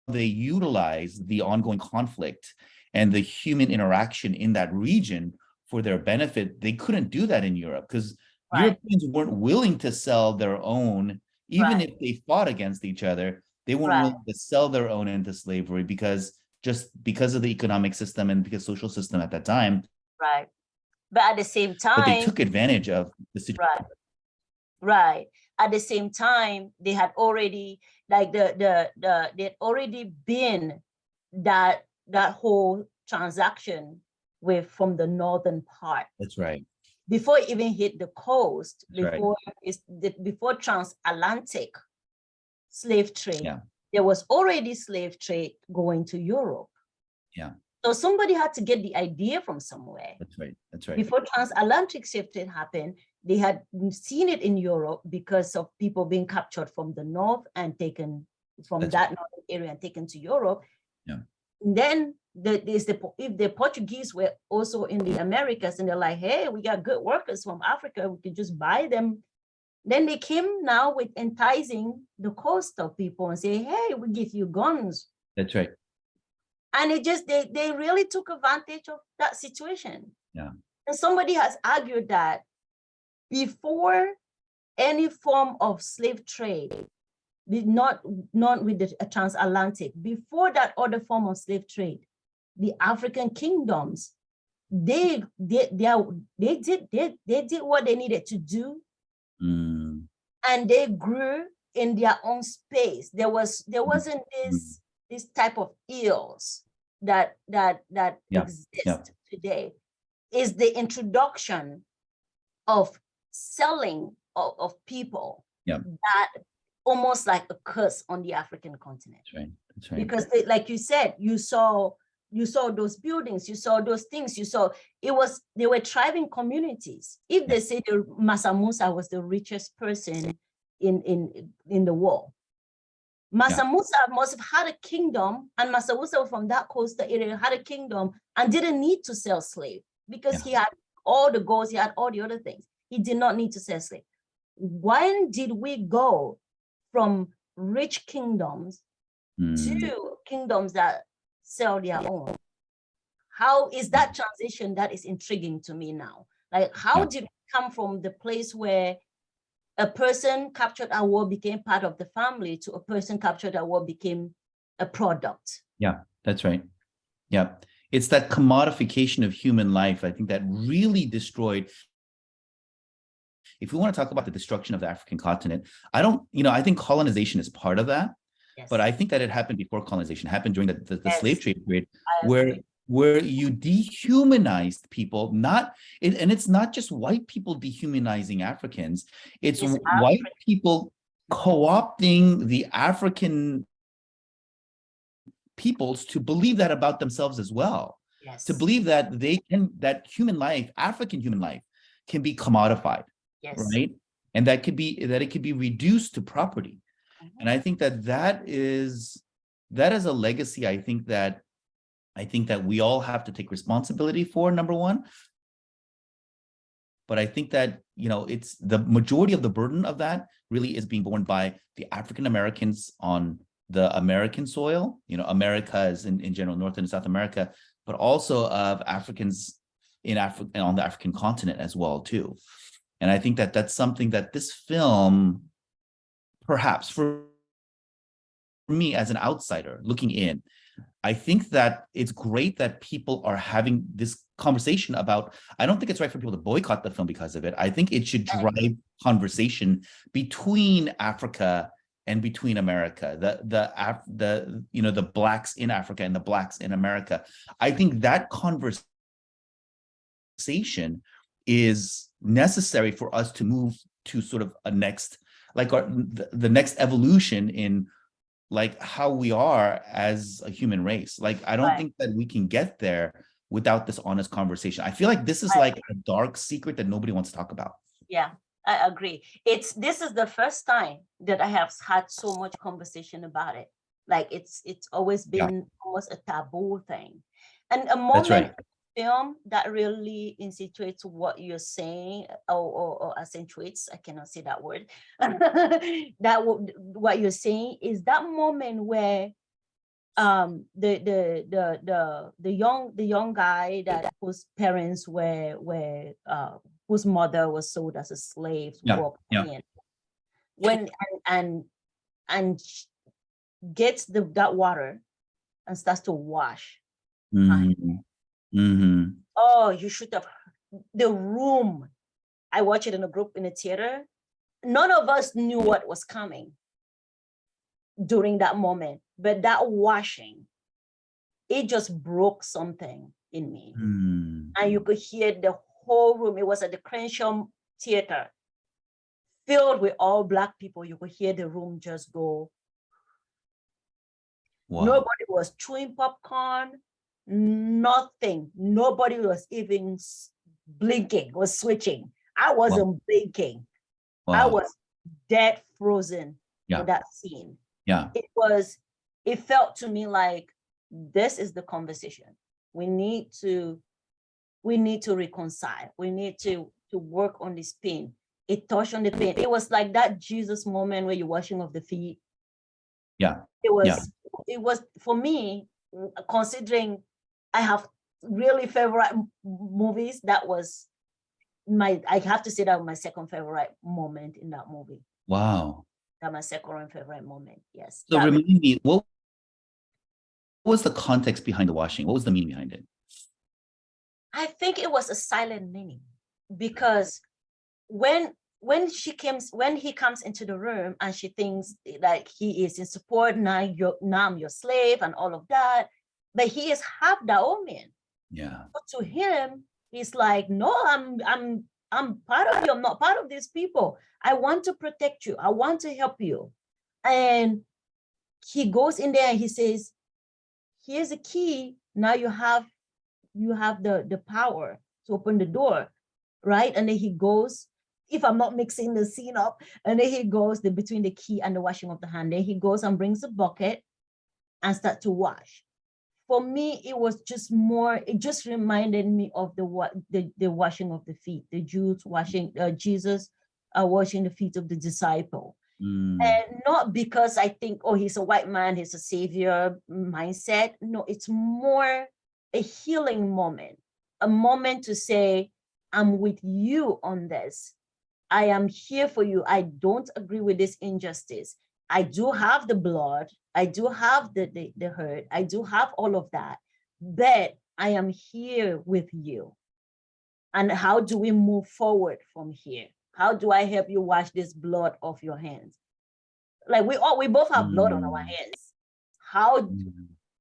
they utilized the ongoing conflict and the human interaction in that region for their benefit. They couldn't do that in Europe because Europeans weren't willing to sell their own, even if they fought against each other. They weren't willing to sell their own into slavery because of the economic system and because social system at that time. Right. But at the same time, but they took advantage of the situation. Right. At the same time, they had already they'd already been that whole transaction from the northern part. That's right. Before it even hit the coast, That's before transatlantic slave trade, there was already slave trade going to Europe. Yeah. So somebody had to get the idea from somewhere. That's right. That's right. Before transatlantic slave trade happened, they had seen it in Europe because of people being captured from the north and taken from northern area and taken to Europe. Yeah. And then if the Portuguese were also in the Americas and they're like, hey, we got good workers from Africa, we could just buy them. Then they came now with enticing the coast of people and say, hey, we give you guns. That's right. And it just, they really took advantage of that situation. Yeah. And somebody has argued that before any form of slave trade, not with the transatlantic, before that other form of slave trade, the African kingdoms, they did what they needed to do. And they grew in their own space. There wasn't this type of ills that exist today. Is the introduction of selling of people that almost like a curse on the African continent. That's right. That's right. Because like you said, you saw those buildings, you saw those things, they were thriving communities. If they say the Mansa Musa was the richest person in the world, Mansa Musa must have had a kingdom, and Mansa Musa from that coastal area had a kingdom and didn't need to sell slaves because he had all the goals, he had all the other things. He did not need to sell slaves. When did we go from rich kingdoms to kingdoms that sell their own? How is that transition that is intriguing to me now? Like, how did we come from the place where a person captured at war became part of the family to a person captured at war became a product? Yeah, that's right. Yeah. It's that commodification of human life, I think, that really destroyed. If we want to talk about the destruction of the African continent, I think colonization is part of that. Yes. But I think that it happened before colonization, happened during the slave trade period, where you dehumanized people, and it's not just white people dehumanizing Africans, it's white people co-opting the African peoples to believe that about themselves as well. Yes. To believe that that human life, African human life, can be commodified. Yes. Right? And that it could be reduced to property. And I think that is a legacy. I think that we all have to take responsibility for, number one. But I think that, it's the majority of the burden of that really is being borne by the African Americans on the American soil, Americas in general, North and South America, but also of Africans in Africa and on the African continent as well, too. And I think that that's something that this film, perhaps for me as an outsider looking in, I think that it's great that people are having this conversation about, I don't think it's right for people to boycott the film because of it. I think it should drive conversation between Africa and between America, the blacks in Africa and the blacks in America. I think that conversation is necessary for us to move to sort of a next, like the next evolution in like how we are as a human race. Like, I don't think that we can get there without this honest conversation. I feel like this is like a dark secret that nobody wants to talk about. Yeah, I agree. This is the first time that I have had so much conversation about it. Like it's always been almost a taboo thing. And a moment film that really insinuates what you're saying, or accentuates, I cannot say that word, that what you're saying is that moment where the young guy that whose parents were whose mother was sold as a slave walked in, when and gets that water and starts to wash. Oh, you should have the room. I watched it in a group in a theater. None of us knew what was coming during that moment, but that washing, it just broke something in me. And you could hear the whole room. It was at the Crenshaw Theater, filled with all Black people. You could hear the room just go. Wow. Nobody was chewing popcorn, nothing. Nobody was even blinking, was switching. I wasn't blinking. I was dead frozen for that scene. It felt to me like this is the conversation. We need to reconcile. We need to work on this pain. It touched on the pain. It was like that Jesus moment where you're washing off the feet. It was for me, considering I have really favorite movies, that was I have to say that was my second favorite moment in that movie. Wow. That my second favorite moment. Yes. So remind me, what was the context behind the washing? What was the meaning behind it? I think it was a silent meaning, because when he comes into the room and she thinks like he is in support, now I'm your slave and all of that, but he is half Daomian. But to him, he's like, no, I'm part of you. I'm not part of these people. I want to protect you. I want to help you. And he goes in there and he says, here's a key. Now you have the power to open the door, right? And then he goes, if I'm not mixing the scene up, and then he goes between the key and the washing of the hand. Then he goes and brings a bucket and start to wash. For me, it was just more, it just reminded me of the washing of the feet, the Jews washing, Jesus washing the feet of the disciple. And not because I think, oh, he's a white man, he's a savior mindset. No, it's more a healing moment, a moment to say, I'm with you on this. I am here for you. I don't agree with this injustice. I do have the blood. I do have the hurt. I do have all of that, but I am here with you. And how do we move forward from here? How do I help you wash this blood off your hands? Like we both have blood on our hands. How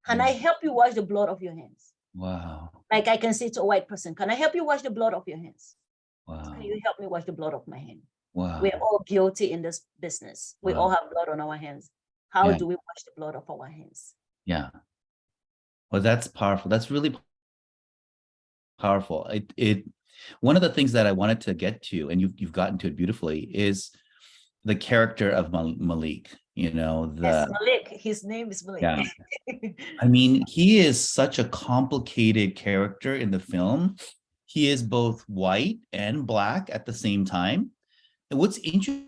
can I help you wash the blood off your hands? Wow. Like I can say to a white person, can I help you wash the blood off your hands? Wow. Can you help me wash the blood off my hand? Wow. We're all guilty in this business. We all have blood on our hands. How do we wash the blood off our hands? Yeah. Well, that's powerful. That's really powerful. It one of the things that I wanted to get to, and you've gotten to it beautifully, is the character of Malik. You know, yes, Malik. His name is Malik. Yeah. I mean, he is such a complicated character in the film. He is both white and Black at the same time. And what's interesting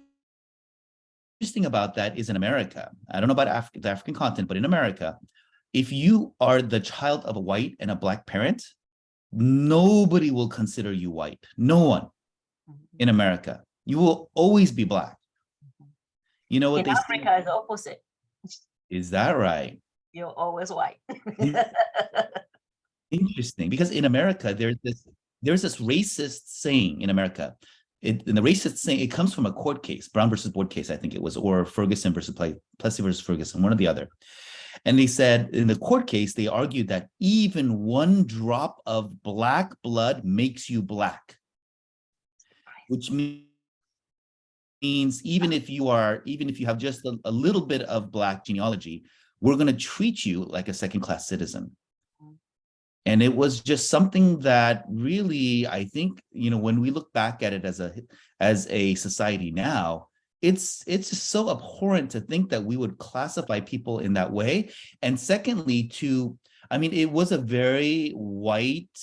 about that is in America, I don't know about the African continent, but in America, if you are the child of a white and a Black parent, nobody will consider you white. No one in America. You will always be Black. You know what in Africa is the opposite. Is that right? You're always white. Interesting, because in America there's this racist saying in America. In the racist saying, it comes from a court case, Brown versus Board case, I think it was, or Ferguson versus Plessy versus Ferguson, one or the other. And they said in the court case, they argued that even one drop of black blood makes you black, which means even if you have just a little bit of black genealogy, we're going to treat you like a second-class citizen. And it was just something that really, I think, when we look back at it as a society now, it's just so abhorrent to think that we would classify people in that way. And secondly, it was a very white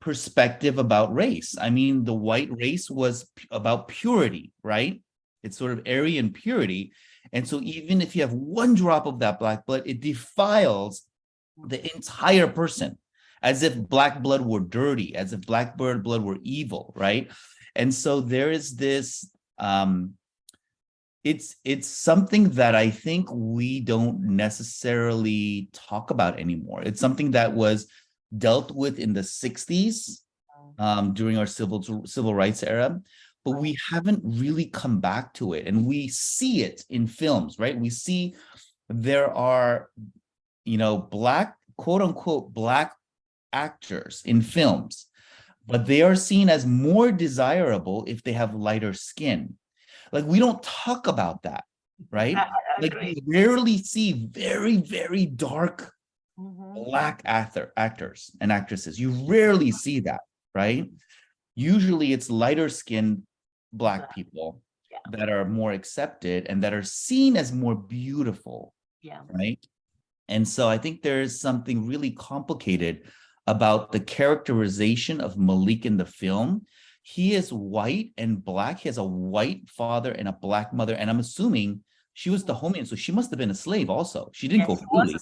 perspective about race. I mean, the white race was about purity, right? It's sort of Aryan purity. And so even if you have one drop of that black blood, it defiles the entire person, as if black blood were dirty, as if black blood were evil, right? And so there is this, it's something that I think we don't necessarily talk about anymore. It's something that was dealt with in the 60s during our civil rights era, but we haven't really come back to it. And we see it in films, right? We see there are, black, quote unquote, black actors in films, but they are seen as more desirable if they have lighter skin. Like, we don't talk about that, right? Like, we rarely see very, very dark black actors and actresses. You rarely see that, right? Usually it's lighter skinned black people that are more accepted and that are seen as more beautiful, right? And so I think there is something really complicated about the characterization of Malik in the film. He is white and black. He has a white father and a black mother. And I'm assuming she was the homie, so she must have been a slave also. She didn't go fully,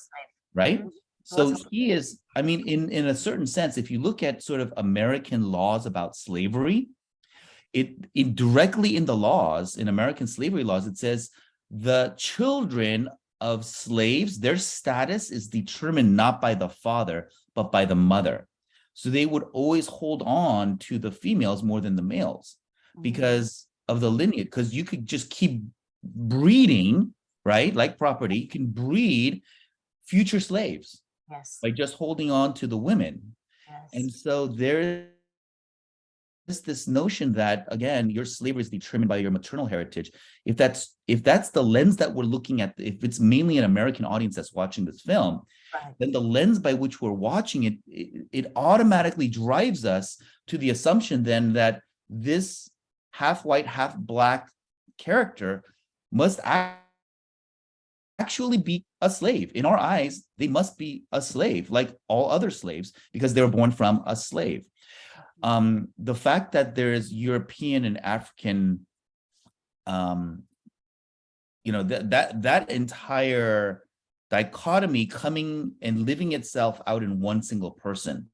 right? So he is, in a certain sense, if you look at sort of American laws about slavery, it directly in the laws, in American slavery laws, it says the children of slaves, their status is determined not by the father, but by the mother. So they would always hold on to the females more than the males because of the lineage, because you could just keep breeding, right? Like property, you can breed future slaves by just holding on to the women. And so there is this notion that, again, your slavery is determined by your maternal heritage. If that's the lens that we're looking at, if it's mainly an American audience that's watching this film, then the lens by which we're watching it automatically drives us to the assumption then that this half white, half black character must actually be a slave. In our eyes, they must be a slave, like all other slaves, because they were born from a slave. The fact that there is European and African, that entire dichotomy coming and living itself out in one single person.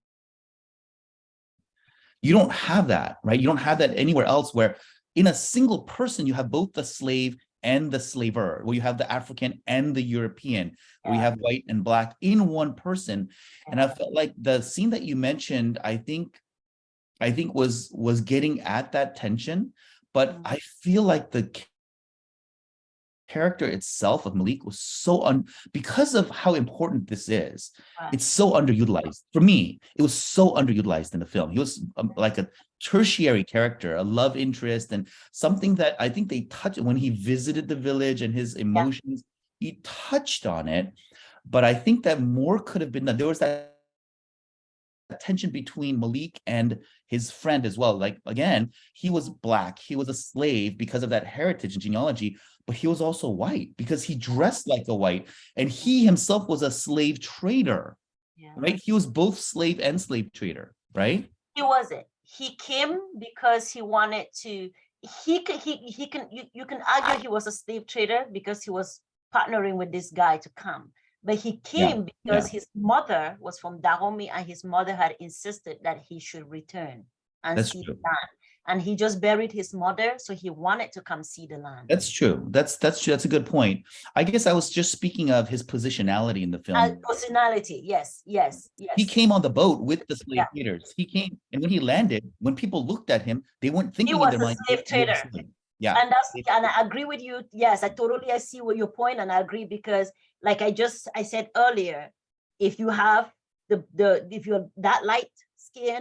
You don't have that, right? You don't have that anywhere else, where in a single person, you have both the slave and the slaver, where you have the African and the European, where you have white and black in one person. And I felt like the scene that you mentioned, I think was getting at that tension, but I feel like the character itself of Malik was so because of how important this is, it's so underutilized. For me, it was so underutilized in the film. He was like a tertiary character, a love interest, and something that I think they touched when he visited the village and his emotions, he touched on it. But I think that more could have been done. There was that tension between Malik and his friend as well. Like, again, he was black, he was a slave because of that heritage and genealogy, but he was also white because he dressed like a white, and he himself was a slave trader, right? He was both slave and slave trader, right? He wasn't. He came because he wanted to, you can argue he was a slave trader because he was partnering with this guy to come. But he came because his mother was from Dahomey, and his mother had insisted that he should return and see the land. and he just buried his mother, so he wanted to come see the land. That's true. That's true. That's a good point. I guess I was just speaking of his positionality in the film. Personality, yes, yes, yes. He came on the boat with the slave Yeah. traders. He came, and when he landed, when people looked at him, they weren't He thinking in was their a mind. slave trader. Yeah. And I agree with you. Yes, I see what your point, and I agree, because like I said earlier, if you have if you're that light skin,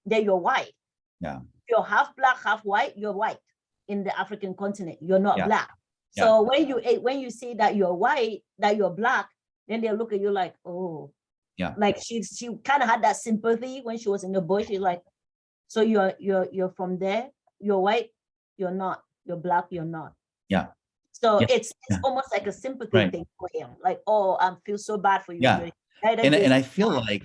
then you're white. Yeah. If you're half black, half white, you're white. In the African continent, you're not Yeah. black. So when you say that you're white, that you're black, then they look at you like, oh, yeah. Like she kind of had that sympathy when she was in the bush. She's like, so you're from there, you're white, you're not, you're black, you're not. Yeah. So Yeah. it's almost like a sympathy Right. thing for him. Like, oh, I feel so bad for you. Yeah. And I feel like,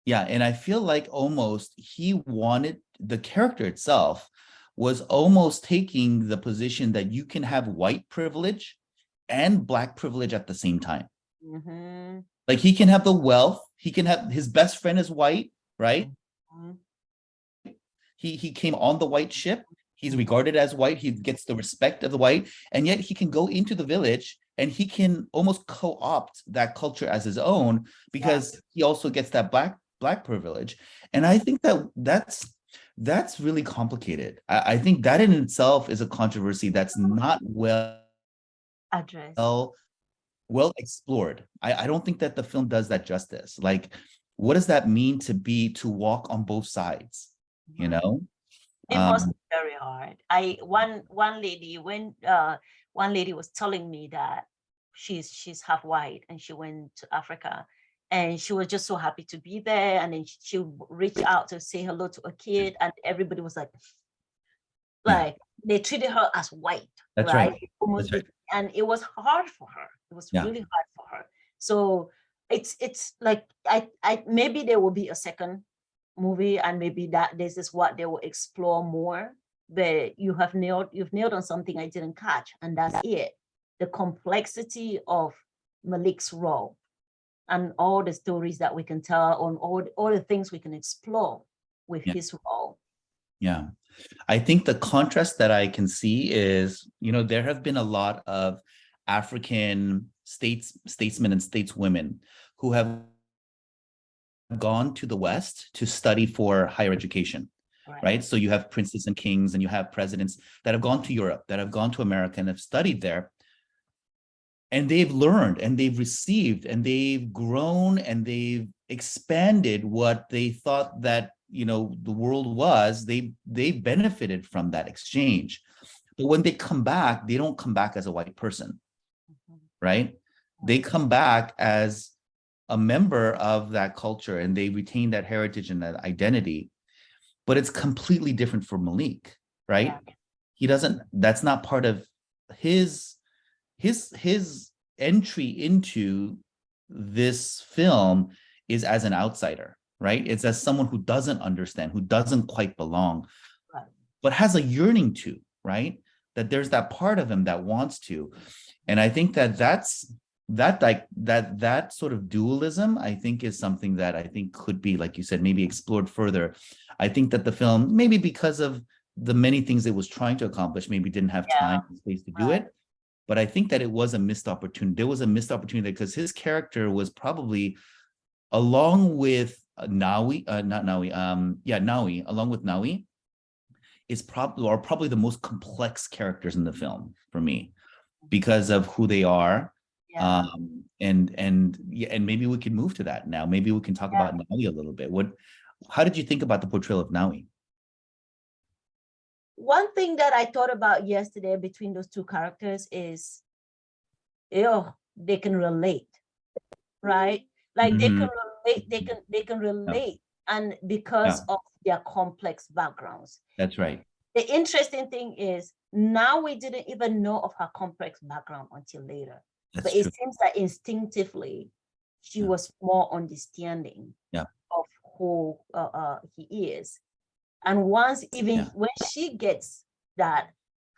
and I feel like almost he wanted, the character itself was almost taking the position that you can have white privilege and black privilege at the same time. Mm-hmm. Like he can have the wealth, he can have, his best friend is white, right? Mm-hmm. He came on the white ship. He's regarded as white. He gets the respect of the white, and yet he can go into the village and he can almost co-opt that culture as his own, because he also gets that black privilege. And I think that's really complicated. I think that in itself is a controversy that's not well addressed, well explored. I don't think that the film does that justice. Like, what does that mean to walk on both sides? You know, it must be very hard. One lady was telling me that she's half white and she went to Africa, and she was just so happy to be there. And then she reached out to say hello to a kid, and everybody was like they treated her as white. That's right. Almost, that's right. And it was hard for her. It was really hard for her. So it's like I maybe there will be a second movie, and maybe that this is what they will explore more. But you've nailed on something I didn't catch, and that's it. The complexity of Malik's role and all the stories that we can tell, on all the things we can explore with his role. Yeah. I think the contrast that I can see is, there have been a lot of African statesmen and stateswomen who have gone to the West to study for higher education, right? So you have princes and kings, and you have presidents that have gone to Europe, that have gone to America and have studied there. And they've learned and they've received and they've grown and they've expanded what they thought that, the world was. They benefited from that exchange. But when they come back, they don't come back as a white person, right? They come back as a member of that culture, and they retain that heritage and that identity. But it's completely different for Malik, right? He doesn't, that's not part of his entry into this film is as an outsider, right? It's as someone who doesn't understand, who doesn't quite belong, but has a yearning to, right? That there's that part of him that wants to. And I think that sort of dualism, I think, is something that I think could be, like you said, maybe explored further. I think that the film, maybe because of the many things it was trying to accomplish, maybe didn't have time and space to do it. But I think that it was a missed opportunity. There was a missed opportunity because his character was probably, along with Nawi, along with Nawi, is probably the most complex characters in the film for me, because of who they are. And maybe we can move to that now. Maybe we can talk about Nawi a little bit. How did you think about the portrayal of Nawi? One thing that I thought about yesterday between those two characters is, they can relate, right? Like they can relate, and because of their complex backgrounds. That's right. The interesting thing is, now we didn't even know of her complex background until later. But it seems that instinctively she was more understanding of who he is. And once, when she gets that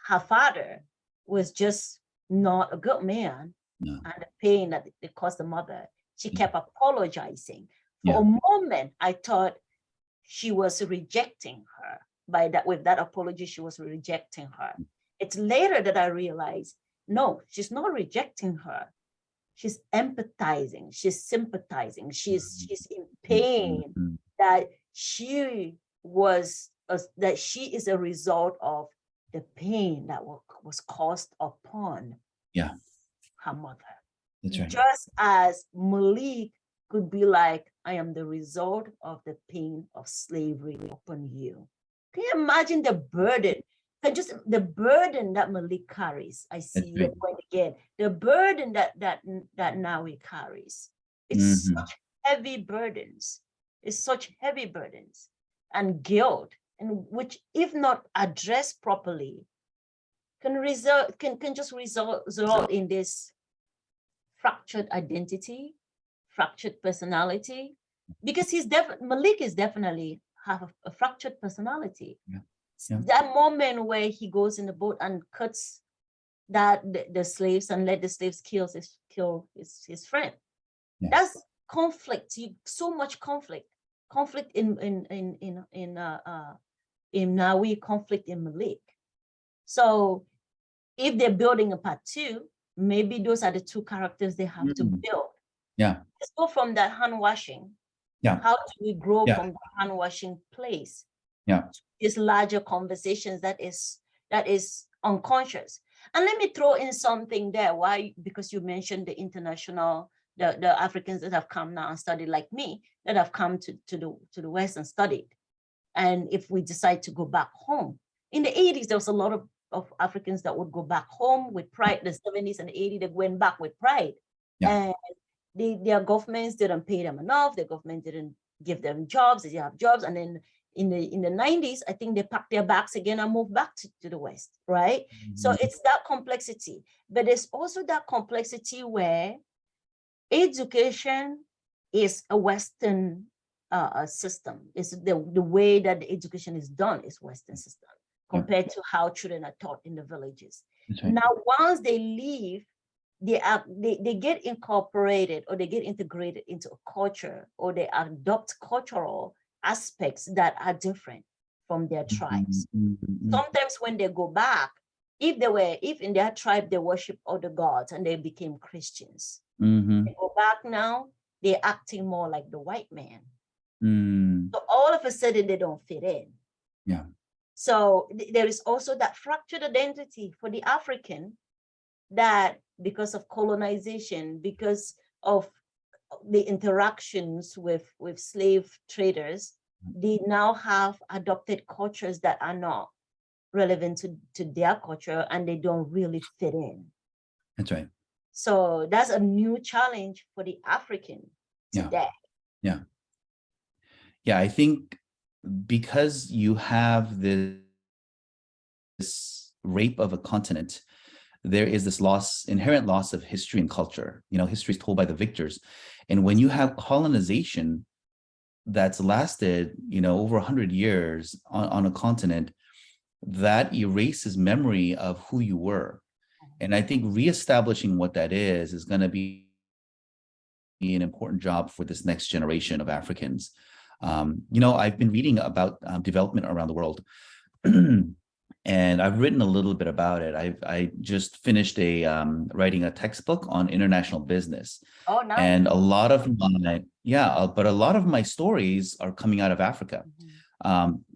her father was just not a good man, and the pain that it caused the mother, she kept apologizing. For a moment, I thought she was rejecting her. By that, with that apology, she was rejecting her. It's later that I realized, no, she's not rejecting her. She's empathizing, she's sympathizing, she's in pain that she that she is a result of the pain that was caused upon her mother. That's right. Just as Malik could be like, I am the result of the pain of slavery upon you. Can you imagine the burden? And just the burden that Malik carries. I see your point again. The burden that Nawi carries. It's such heavy burdens. It's such heavy burdens and guilt, and which, if not addressed properly, can just result in this fractured identity, fractured personality, because Malik is definitely have a fractured personality. That moment where he goes in the boat and cuts the slaves and let the slaves kill his friend. That's conflict. So much conflict in Nawi, conflict in Malik. So if they're building a part 2, maybe those are the 2 characters they have to build. Let's go from that hand washing. How do we grow from the hand washing place? These larger conversations that is unconscious. And let me throw in something there. Why? Because you mentioned the international, the Africans that have come now and studied, like me, that have come to the West and studied. And if we decide to go back home, in the 80s, there was a lot of Africans that would go back home with pride. The 70s and 80s, they went back with pride. And their governments didn't pay them enough. The government didn't give them jobs. They didn't have jobs. And then in the 90s, I think they packed their bags again and moved back to the West, right? So it's that complexity. But there's also that complexity where education is a Western system. It's the way that the education is done is Western system compared to how children are taught in the villages. Now, once they leave, they get incorporated or they get integrated into a culture, or they adopt cultural aspects that are different from their tribes. Sometimes when they go back, if in their tribe they worship other gods and they became Christians, they go back now, they're acting more like the white man. So all of a sudden they don't fit in. So there is also that fractured identity for the African, that because of colonization, because of the interactions with slave traders, they now have adopted cultures that are not relevant to their culture, and they don't really fit in. That's right. So that's a new challenge for the African today. Yeah, I think because you have this rape of a continent, there is this inherent loss of history and culture. History is told by the victors. And when you have colonization that's lasted, over 100 years on a continent, that erases memory of who you were. And I think reestablishing what that is going to be an important job for this next generation of Africans. I've been reading about development around the world. And I've written a little bit about it. I just finished writing a textbook on international business. Oh, nice. And a lot of my stories are coming out of Africa.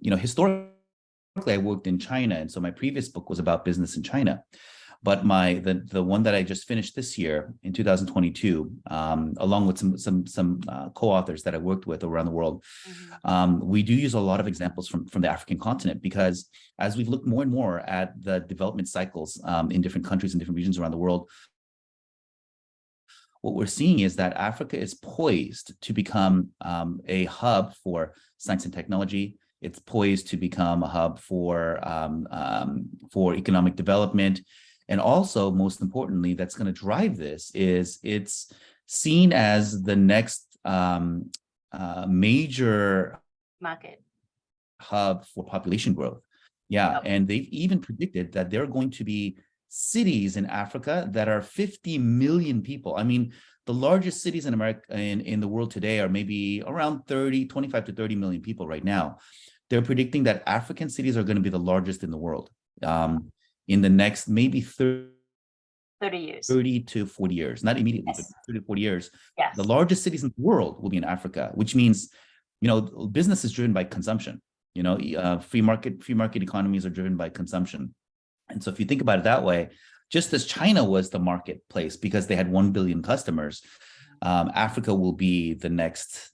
Historically, I worked in China, and so my previous book was about business in China. But the one that I just finished this year in 2022, along with some co-authors that I worked with around the world, we do use a lot of examples from the African continent, because as we've looked more and more at the development cycles in different countries and different regions around the world, what we're seeing is that Africa is poised to become a hub for science and technology. It's poised to become a hub for economic development. And also, most importantly, that's going to drive this is it's seen as the next major market hub for population growth. And they've even predicted that there are going to be cities in Africa that are 50 million people. I mean, the largest cities in America, in the world today, are maybe around 25 to 30 million people right now. They're predicting that African cities are going to be the largest in the world in the next maybe 30 years. 30 to 40 years, not immediately, but 30 to 40 years. Yes. The largest cities in the world will be in Africa, which means, business is driven by consumption. Free market economies are driven by consumption. And so if you think about it that way, just as China was the marketplace because they had 1 billion customers, Africa will be the next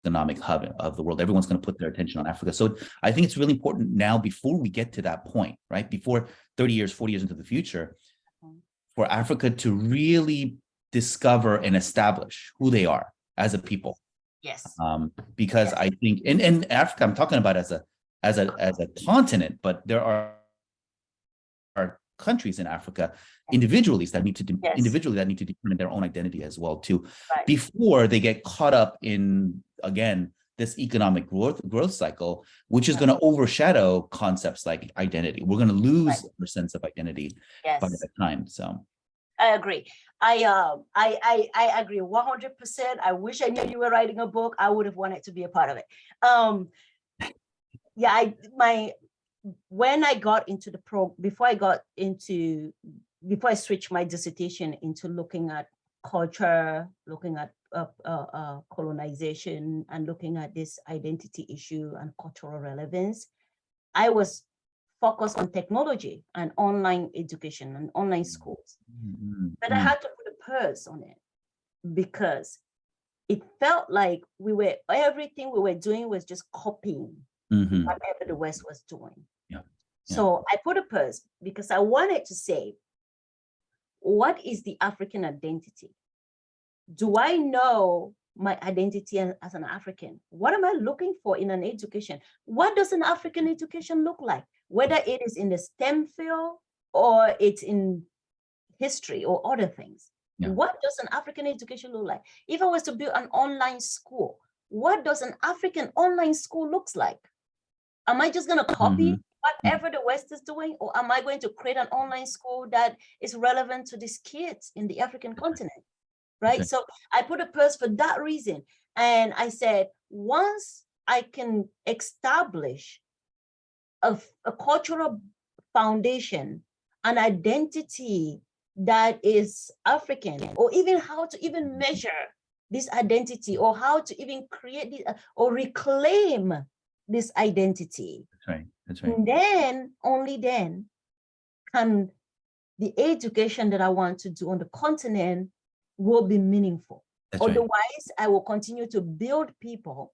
economic hub of the world. Everyone's going to put their attention on Africa. So I think it's really important now, before we get to that point, right? Before 30 years, 40 years into the future, for Africa to really discover and establish who they are as a people. Yes. Because I think, and Africa, I'm talking about as a continent, but there are countries in Africa, individually that need to determine their own identity as well too, before they get caught up in, again, this economic growth cycle, which is going to overshadow concepts like identity. We're going to lose our sense of identity by that time. So I agree. I agree 100%. I wish I knew you were writing a book. I would have wanted to be a part of it. When I got into before I switched my dissertation into looking at culture, looking at colonization, and looking at this identity issue and cultural relevance, I was focused on technology and online education and online schools. But I had to put a pause on it because it felt like everything we were doing was just copying whatever the West was doing. So I put a pause because I wanted to say, what is the African identity? Do I know my identity as an African? What am I looking for in an education? What does an African education look like? Whether it is in the STEM field or it's in history or other things. What does an African education look like? If I was to build an online school, what does an African online school looks like? Am I just going to copy whatever the West is doing, or am I going to create an online school that is relevant to these kids in the African continent? Right. So I put a pause for that reason. And I said, once I can establish a cultural foundation, an identity that is African, or even how to even measure this identity, or how to even create this, or reclaim this identity. That's right. And then, only then, can the education that I want to do on the continent will be meaningful. Otherwise, I will continue to build people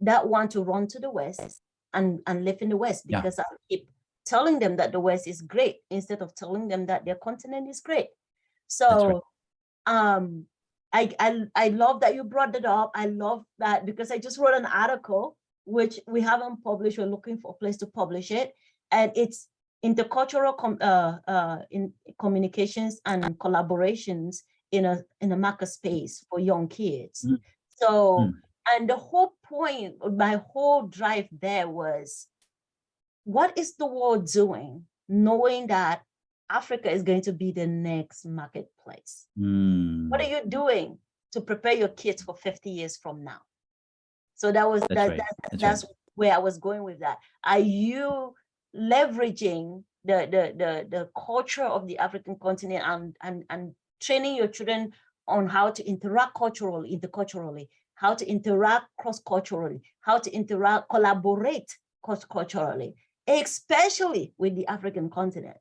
that want to run to the West and live in the West, because I keep telling them that the West is great instead of telling them that their continent is great. So I love that you brought that up. I love that because I just wrote an article which we haven't published. We're looking for a place to publish it, and it's intercultural in communications and collaborations in a maker space for young kids. So, and the whole point, my whole drive there was, what is the world doing, knowing that Africa is going to be the next marketplace? What are you doing to prepare your kids for 50 years from now? So that's where I was going with that. Are you leveraging the culture of the African continent and training your children on how to interact culturally, interculturally, how to interact cross-culturally, how to collaborate cross-culturally, especially with the African continent?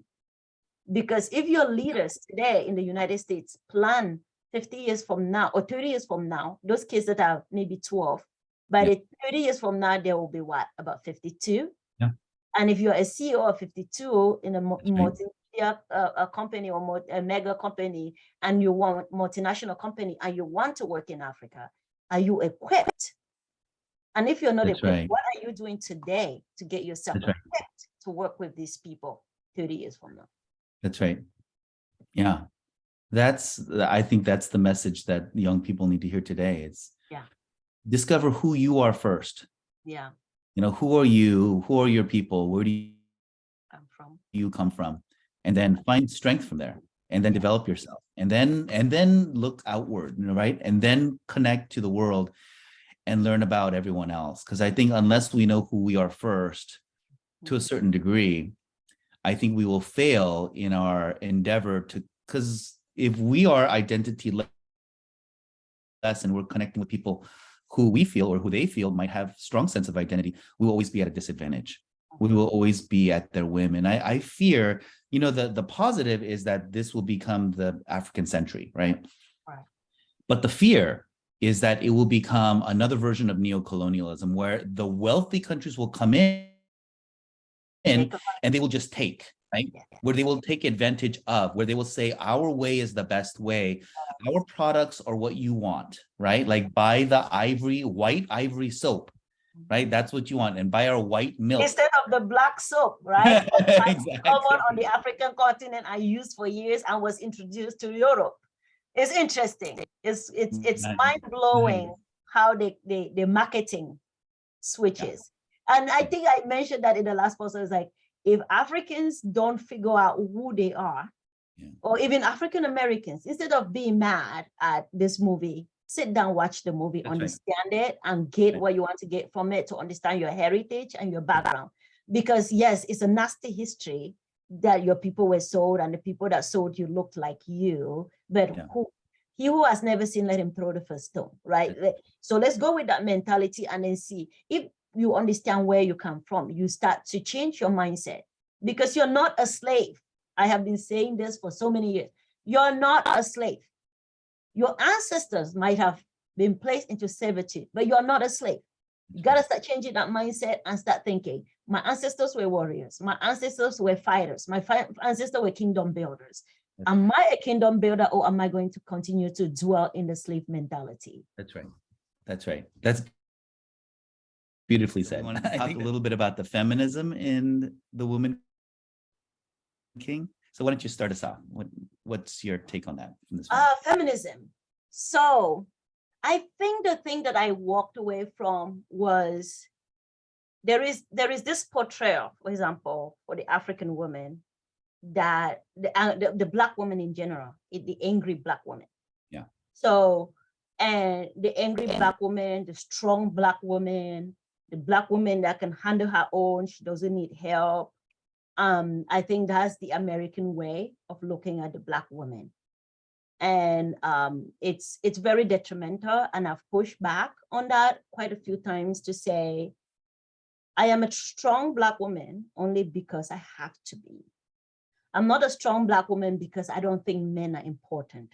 Because if your leaders today in the United States plan 50 years from now or 30 years from now, those kids that are maybe 12, by the 30 years from now, there will be what, about 52? And if you're a CEO of 52 in a multimedia company or a mega company, and you want multinational company, and you want to work in Africa, are you equipped? And if you're not equipped, what are you doing today to get yourself equipped to work with these people 30 years from now? That's right. Yeah. I think that's the message that young people need to hear today. It's discover who you are first. Who are you? Who are your people? Where do you come from? And then find strength from there. and then develop yourself, and then look outward, right? And then connect to the world and learn about everyone else. Because I think unless we know who we are first, to a certain degree, I think we will fail in our endeavor to, because if we are identity-less and we're connecting with people who we feel or who they feel might have strong sense of identity, we will always be at a disadvantage. We will always be at their whim. And I fear, the positive is that this will become the African century, right? Right. But the fear is that it will become another version of neocolonialism where the wealthy countries will come in and they will just take, right? Where they will take advantage of, where they will say, our way is the best way. Our products are what you want, right? Like buy the white ivory soap, right? That's what you want. And buy our white milk. Instead of the black soap, right? Exactly. Common on the African continent I used for years and was introduced to Europe. It's interesting. It's mind-blowing how the marketing switches. And I think I mentioned that in the last post. It's like, if Africans don't figure out who they are, or even African Americans, instead of being mad at this movie, sit down, watch the movie, understand it, and get what you want to get from it to understand your heritage and your background. Because yes, it's a nasty history that your people were sold and the people that sold you looked like you, but he who has never seen, let him throw the first stone, right? So let's go with that mentality and then see if you understand where you come from, you start to change your mindset, because you're not a slave. I have been saying this for so many years. You're not a slave. Your ancestors might have been placed into servitude, but you're not a slave. You got to start changing that mindset and start thinking, my ancestors were warriors. My ancestors were fighters. My ancestors were kingdom builders. Am I a kingdom builder, or am I going to continue to dwell in the slave mentality? That's right. That's right. That's beautifully said. I want to talk a little bit about the feminism in the Woman King. So why don't you start us off? What's your take on that from this one? Feminism. So I think the thing that I walked away from was there is this portrayal, for example, for the African woman, that the Black woman in general, the angry Black woman. Yeah. So, and the angry Black woman, the strong Black woman, the Black woman that can handle her own, she doesn't need help. I think that's the American way of looking at the Black woman. And it's very detrimental. And I've pushed back on that quite a few times to say, I am a strong Black woman only because I have to be. I'm not a strong Black woman because I don't think men are important.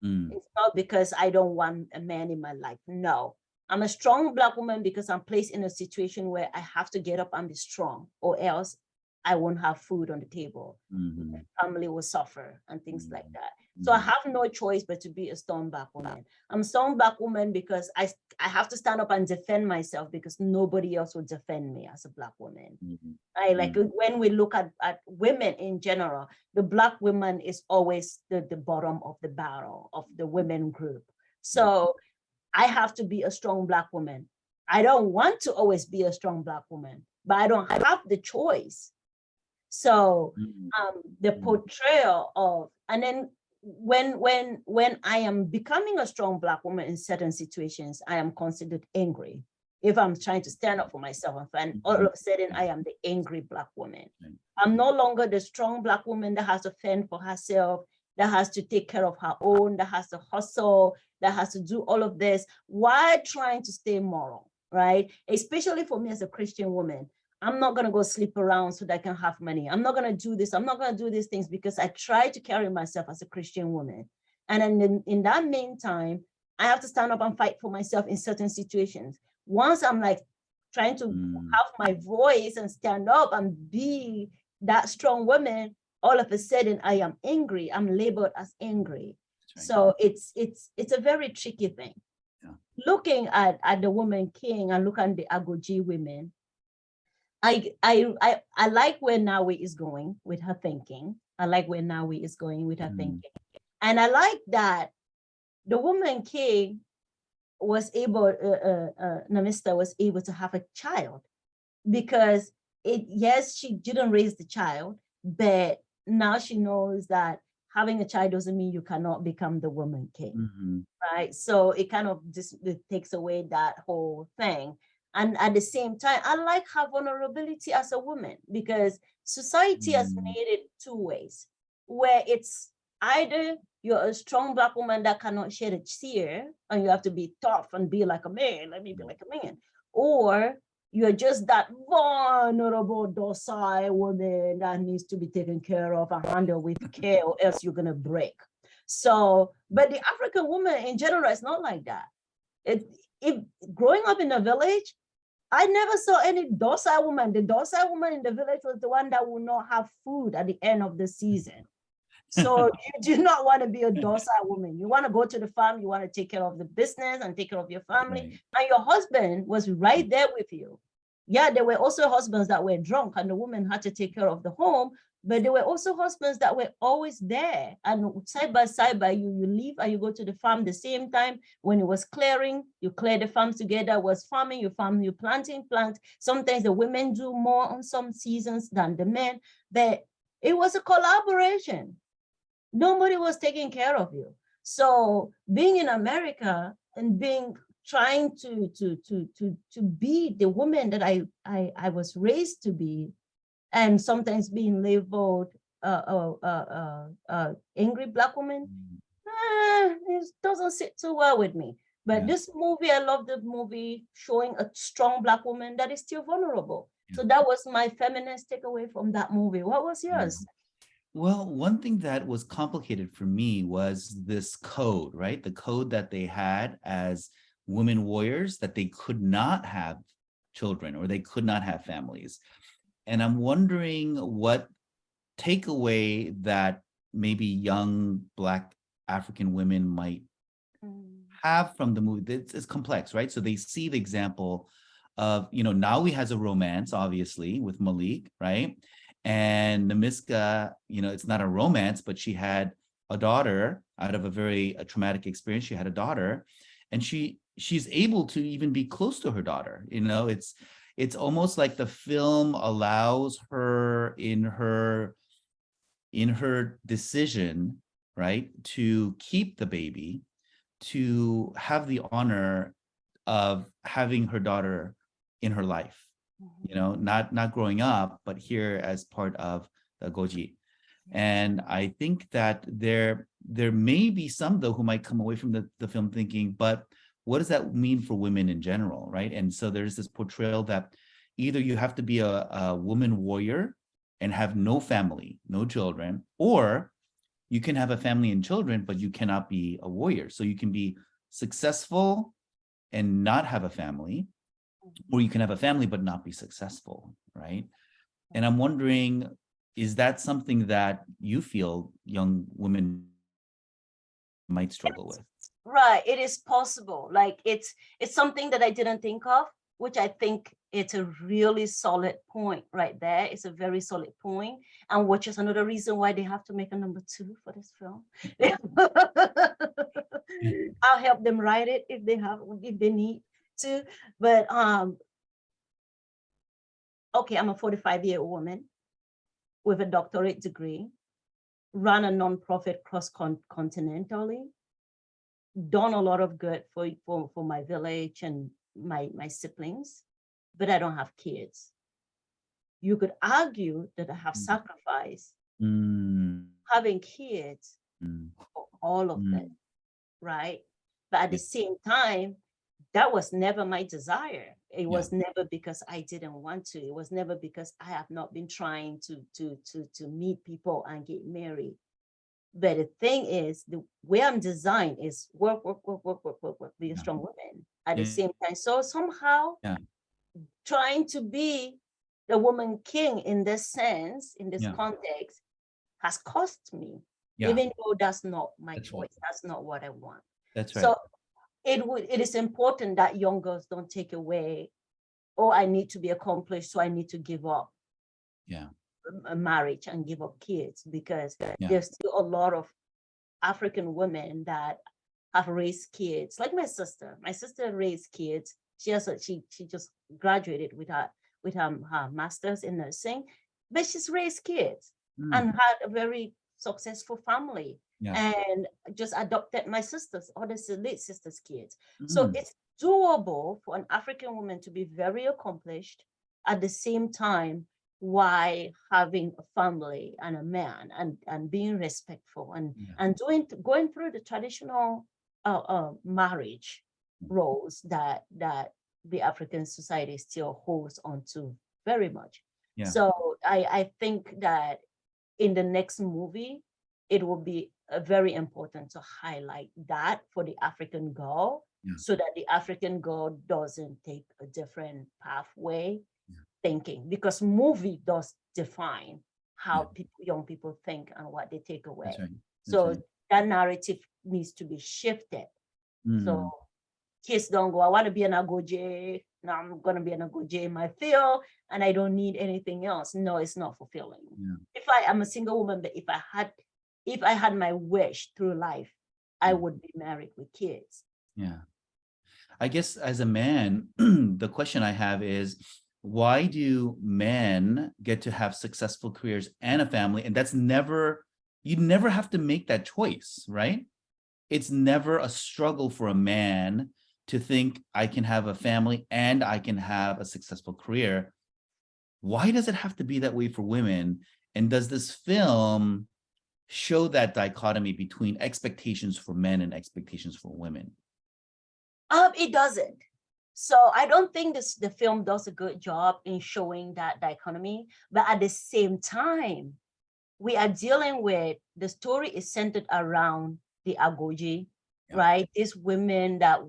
It's not because I don't want a man in my life. No, I'm a strong Black woman because I'm placed in a situation where I have to get up and be strong, or else I won't have food on the table. My family will suffer and things like that. So I have no choice but to be a strong Black woman. I'm a strong Black woman because I have to stand up and defend myself, because nobody else will defend me as a Black woman. Like when we look at women in general, the Black woman is always the bottom of the barrel of the women group. So I have to be a strong Black woman. I don't want to always be a strong Black woman, but I don't have the choice. So the portrayal of, and then when I am becoming a strong Black woman in certain situations, I am considered angry. If I'm trying to stand up for myself, and all of a sudden I am the angry Black woman. I'm no longer the strong Black woman that has to fend for herself, that has to take care of her own, that has to hustle, that has to do all of this while trying to stay moral, right? Especially for me as a Christian woman. I'm not going to go sleep around so that I can have money. I'm not going to do this. I'm not going to do these things because I try to carry myself as a Christian woman. And then in that meantime, I have to stand up and fight for myself in certain situations. Once I'm like trying to have my voice and stand up and be that strong woman, all of a sudden I am angry. I'm labeled as angry. Right. So it's a very tricky thing. Yeah. Looking at the Woman King and look at the Agoji women, I like where Nawi is going with her thinking. I like where Nawi is going with her thinking. And I like that the Woman King was able, Namista was able to have a child, because yes, she didn't raise the child, but now she knows that having a child doesn't mean you cannot become the woman king, Mhm. right? So it kind of just it takes away that whole thing. And at the same time, I like her vulnerability as a woman because society has Mm. made it two ways, where it's either you're a strong Black woman that cannot shed a tear and you have to be tough and be like a man, let me be like a man, or you're just that vulnerable, docile woman that needs to be taken care of and handled with care, or else you're gonna break. So, but the African woman in general is not like that. If growing up in a village, I never saw any docile woman. The docile woman in the village was the one that will not have food at the end of the season. So you do not want to be a docile woman. You want to go to the farm, you want to take care of the business and take care of your family. Right. And your husband was right there with you. Yeah, there were also husbands that were drunk and the woman had to take care of the home, but there were also husbands that were always there and side by you, you leave and you go to the farm the same time. When it was clearing, you clear the farms together. Was farming, you farm, you planting, plant. Sometimes the women do more on some seasons than the men, but it was a collaboration. Nobody was taking care of you. So being in America and being trying to be the woman that I was raised to be, and sometimes being labeled angry Black woman, it doesn't sit too well with me. But Yeah. this movie, I love the movie showing a strong Black woman that is still vulnerable. Yeah. So that was my feminist takeaway from that movie. What was yours? Well, one thing that was complicated for me was this code, right? The code that they had as women warriors, that they could not have children or they could not have families. And I'm wondering what takeaway that maybe young Black African women might have from the movie. It's complex, right? So they see the example of, Nawi has a romance, obviously, with Malik, right? And Namiska, it's not a romance, but she had a daughter out of a very traumatic experience. She had a daughter, and she's able to even be close to her daughter. It's almost like the film allows her in her decision, right, to keep the baby, to have the honor of having her daughter in her life, not growing up, but here as part of the Goji. And I think that there may be some, though, who might come away from the film thinking, but what does that mean for women in general, right? And so there's this portrayal that either you have to be a woman warrior and have no family, no children, or you can have a family and children, but you cannot be a warrior. So you can be successful and not have a family, or you can have a family but not be successful, right? And I'm wondering, is that something that you feel young women might struggle with? Right, it is possible. Like it's something that I didn't think of, which I think it's a really solid point right there. It's a very solid point, and which is another reason why they have to make a number 2 for this film. I'll help them write it if they need to. But okay, I'm a 45-year-old woman with a doctorate degree, run a nonprofit cross-continentally, done a lot of good for my village and my siblings, but I don't have kids. You could argue that I have sacrificed having kids for all of that, right? But at the same time, that was never my desire. It was never because I didn't want to. It was never because I have not been trying to meet people and get married. But the thing is, the way I'm designed is work, be a strong woman at the same time. So somehow trying to be the woman king in this sense, in this context, has cost me, even though that's not my choice. That's not what I want. That's right. So it is important that young girls don't take away, oh, I need to be accomplished, so I need to give up a marriage and give up kids, because there's still a lot of African women that have raised kids. Like my sister raised kids. She just graduated with her master's in nursing, but she's raised kids and had a very successful family Yeah. and just adopted my sisters or the late sister's kids. So Mm. it's doable for an African woman to be very accomplished at the same time while having a family and a man and being respectful and Yeah. going through the traditional marriage roles that the African society still holds on to very much. Yeah. So I think that in the next movie, it will be very important to highlight that for the African girl, Yeah. so that the African girl doesn't take a different pathway thinking, because movie does define how young people think and what they take away. That's right. That's So right. that narrative needs to be shifted. So Mm. kids don't go, I want to be an Agoje. Now I'm going to be an Agoje in my field and I don't need anything else. No, it's not fulfilling. Yeah. If I am a single woman, but if I had my wish through life, I would be married with kids. Yeah. I guess as a man, the question I have is, why do men get to have successful careers and a family? And that's never, you never have to make that choice, right? It's never a struggle for a man to think I can have a family and I can have a successful career. Why does it have to be that way for women? And does this film show that dichotomy between expectations for men and expectations for women? It doesn't. So I don't think the film does a good job in showing that dichotomy, but at the same time, we are dealing with, the story is centered around the Agoji, right? These women that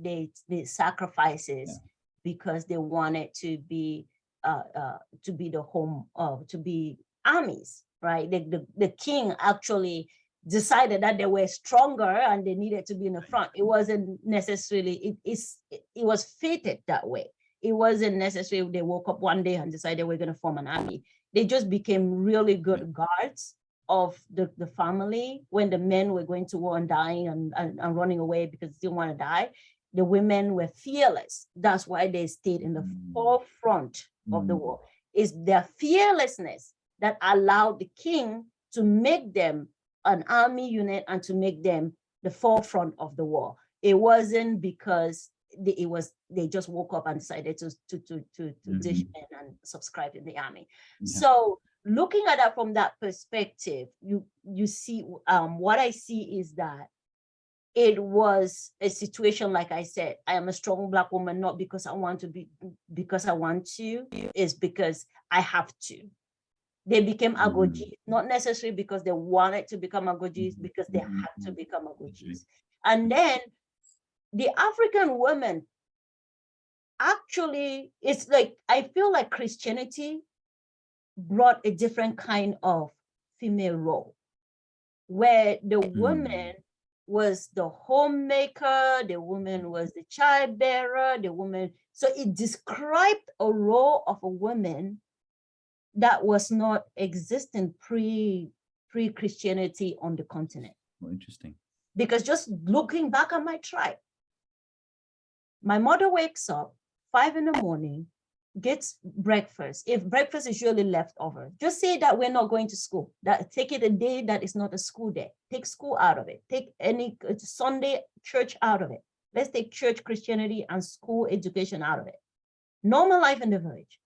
they sacrifices because they wanted to be the home of, to be armies, right? The king actually decided that they were stronger and they needed to be in the front. It wasn't necessarily, it was fated that way. It wasn't necessarily they woke up one day and decided we're going to form an army. They just became really good guards of the family. When the men were going to war and dying and running away because they didn't want to die, the women were fearless. That's why they stayed in the forefront of the war. It's their fearlessness that allowed the king to make them an army unit and to make them the forefront of the war. It wasn't because they just woke up and decided to dish in and subscribe in the army. So looking at that from that perspective, you see, what I see is that it was a situation, like I said, I am a strong Black woman, not because I want to be, because I want to, is because I have to. They became Agojis, not necessarily because they wanted to become Agojis, because they had to become Agojis. And then the African women, actually, it's like, I feel like Christianity brought a different kind of female role, where the woman was the homemaker, the woman was the childbearer, the woman. So it described a role of a woman that was not existent pre-Christianity on the continent. Oh, interesting. Because just looking back at my tribe, my mother wakes up 5 a.m, gets breakfast. If breakfast is usually leftover, just say that we're not going to school. Take it a day that is not a school day. Take school out of it. Take any Sunday church out of it. Let's take church Christianity and school education out of it. Normal life in the village.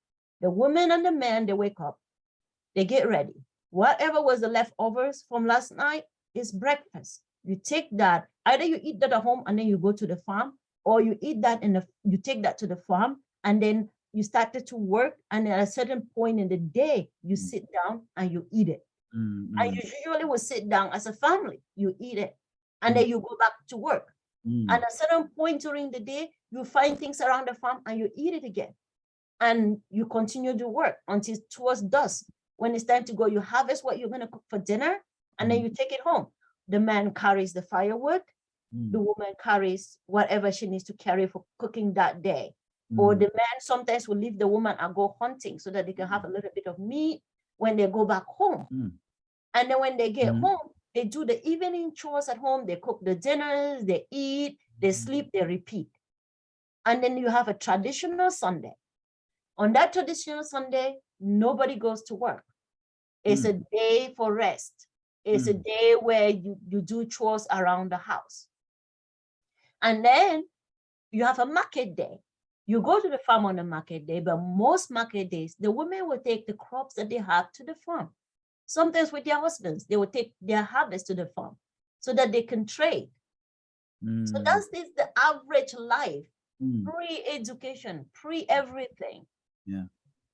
The woman and the man, they wake up, they get ready. Whatever was the leftovers from last night is breakfast. You take that, either you eat that at home and then you go to the farm, or you eat that you take that to the farm and then you started to work. And at a certain point in the day, you sit down and you eat it. And you usually will sit down as a family, you eat it, and then you go back to work. And at a certain point during the day, you find things around the farm and you eat it again. And you continue to work until towards dusk. When it's time to go, you harvest what you're going to cook for dinner, and then you take it home. The man carries the firewood. The woman carries whatever she needs to carry for cooking that day. Or the man sometimes will leave the woman and go hunting so that they can have a little bit of meat when they go back home. And then when they get home, they do the evening chores at home. They cook the dinners, they eat, they sleep, they repeat. And then you have a traditional Sunday. On that traditional Sunday, nobody goes to work. It's a day for rest. It's a day where you do chores around the house. And then you have a market day. You go to the farm on a market day, but most market days, the women will take the crops that they have to the farm. Sometimes with their husbands, they will take their harvest to the farm so that they can trade. So that's the average life, pre-education, pre-everything. Yeah.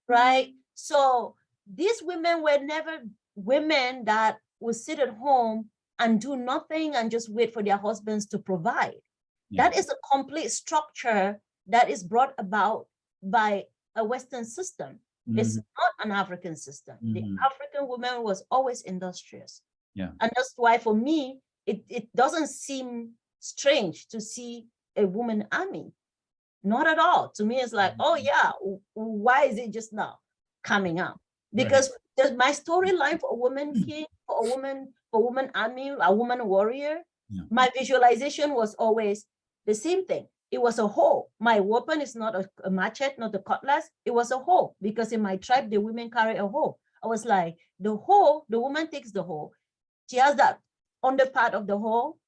Right? So these women were never women that would sit at home and do nothing and just wait for their husbands to provide. Yeah. That is a complete structure that is brought about by a Western system. It's not an African system. The African woman was always industrious. Yeah. And that's why for me, it doesn't seem strange to see a woman army. Not at all. To me, it's like, oh yeah, why is it just now coming up? Because my storyline for a woman king, for a woman army, a woman warrior, my visualization was always the same thing. It was a hoe. My weapon is not a machete, not a cutlass. It was a hoe, because in my tribe, the women carry a hoe. I was like, the hoe, the woman takes the hoe. She has that under part of the hoe.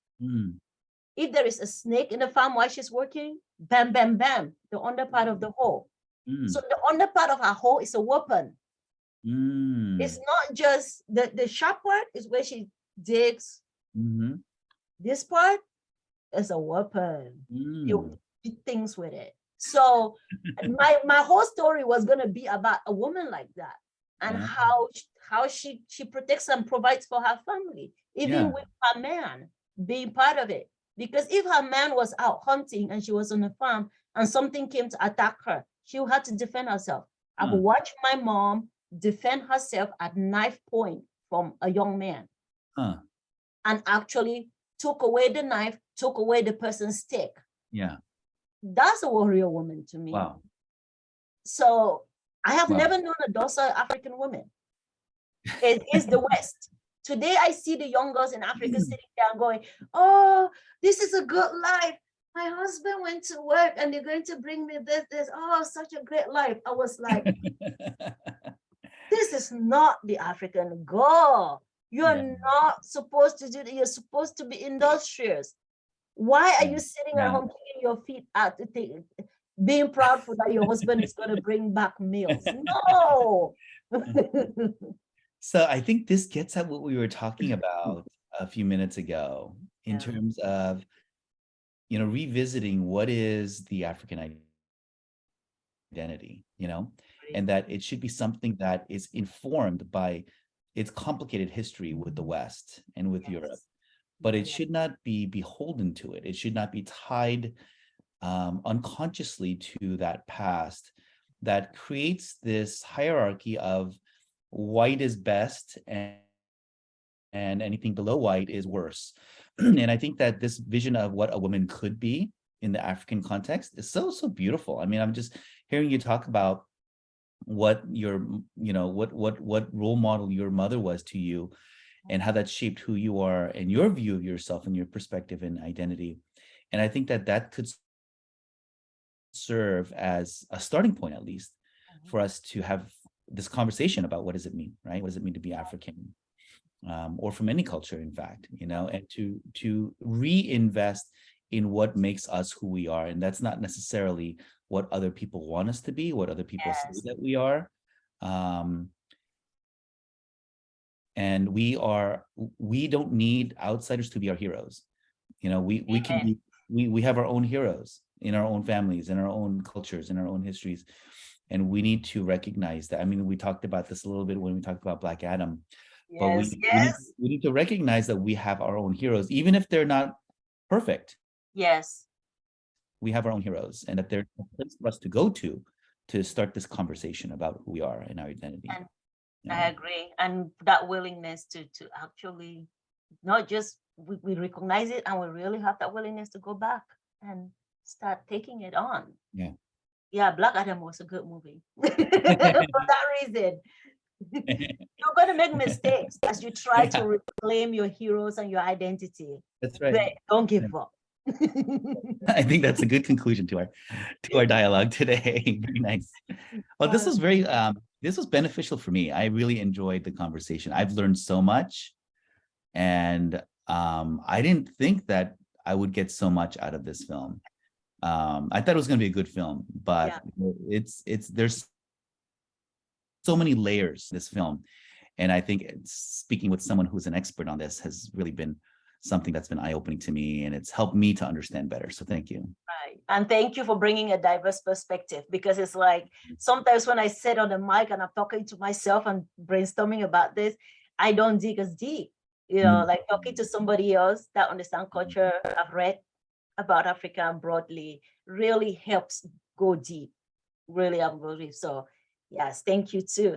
If there is a snake in the farm while she's working, bam, bam, bam, the under part of the hoe. So the under part of her hoe is a weapon. It's not just the sharp part is where she digs. This part is a weapon. You do things with it. So my whole story was gonna be about a woman like that and how she protects and provides for her family, even with her man being part of it. Because if her man was out hunting and she was on the farm and something came to attack her, she had to defend herself. I've watched my mom defend herself at knife point from a young man, and actually took away the knife, took away the person's stick. Yeah. That's a warrior woman to me. Wow. So I have never known a docile African woman. It is the West. Today, I see the young girls in Africa sitting there and going, oh, this is a good life. My husband went to work and they're going to bring me this. Oh, such a great life. I was like, this is not the African girl. You're not supposed to do that. You're supposed to be industrious. Why are you sitting at home kicking your feet out, being proud for that your husband is going to bring back meals? No. So I think this gets at what we were talking about a few minutes ago in terms of, revisiting what is the African identity, and that it should be something that is informed by its complicated history with the West and with Europe, but it should not be beholden to it. It should not be tied unconsciously to that past that creates this hierarchy of white is best and anything below white is worse. And I think that this vision of what a woman could be in the African context is so beautiful. I mean, I'm just hearing you talk about what your, what role model your mother was to you and how that shaped who you are and your view of yourself and your perspective and identity. And I think that could serve as a starting point, at least, for us to have this conversation about what does it mean, right? What does it mean to be African, or from any culture, in fact, and to reinvest in what makes us who we are. And that's not necessarily what other people want us to be, what other people say that we are. And we don't need outsiders to be our heroes. We can be, we have our own heroes in our own families, in our own cultures, in our own histories. And we need to recognize that. I mean, we talked about this a little bit when we talked about Black Adam, but we need to recognize that we have our own heroes, even if they're not perfect. Yes. We have our own heroes, and that there's a place for us to go to start this conversation about who we are and our identity. And I agree. And that willingness to actually not just, we recognize it, and we really have that willingness to go back and start taking it on. Yeah. Yeah, Black Adam was a good movie for that reason. You're going to make mistakes as you try to reclaim your heroes and your identity. That's right. But don't give up. I think that's a good conclusion to our dialogue today. Very nice. Well, this was this was beneficial for me. I really enjoyed the conversation. I've learned so much And I didn't think that I would get so much out of this film. I thought it was going to be a good film, but it's there's so many layers in this film. And I think speaking with someone who's an expert on this has really been something that's been eye-opening to me, and it's helped me to understand better. So thank you. Right. And thank you for bringing a diverse perspective, because it's like sometimes when I sit on the mic and I'm talking to myself and brainstorming about this, I don't dig as deep, you know, like talking to somebody else that understands culture, I've read about Africa broadly, really helps go deep, really. So yes, thank you too.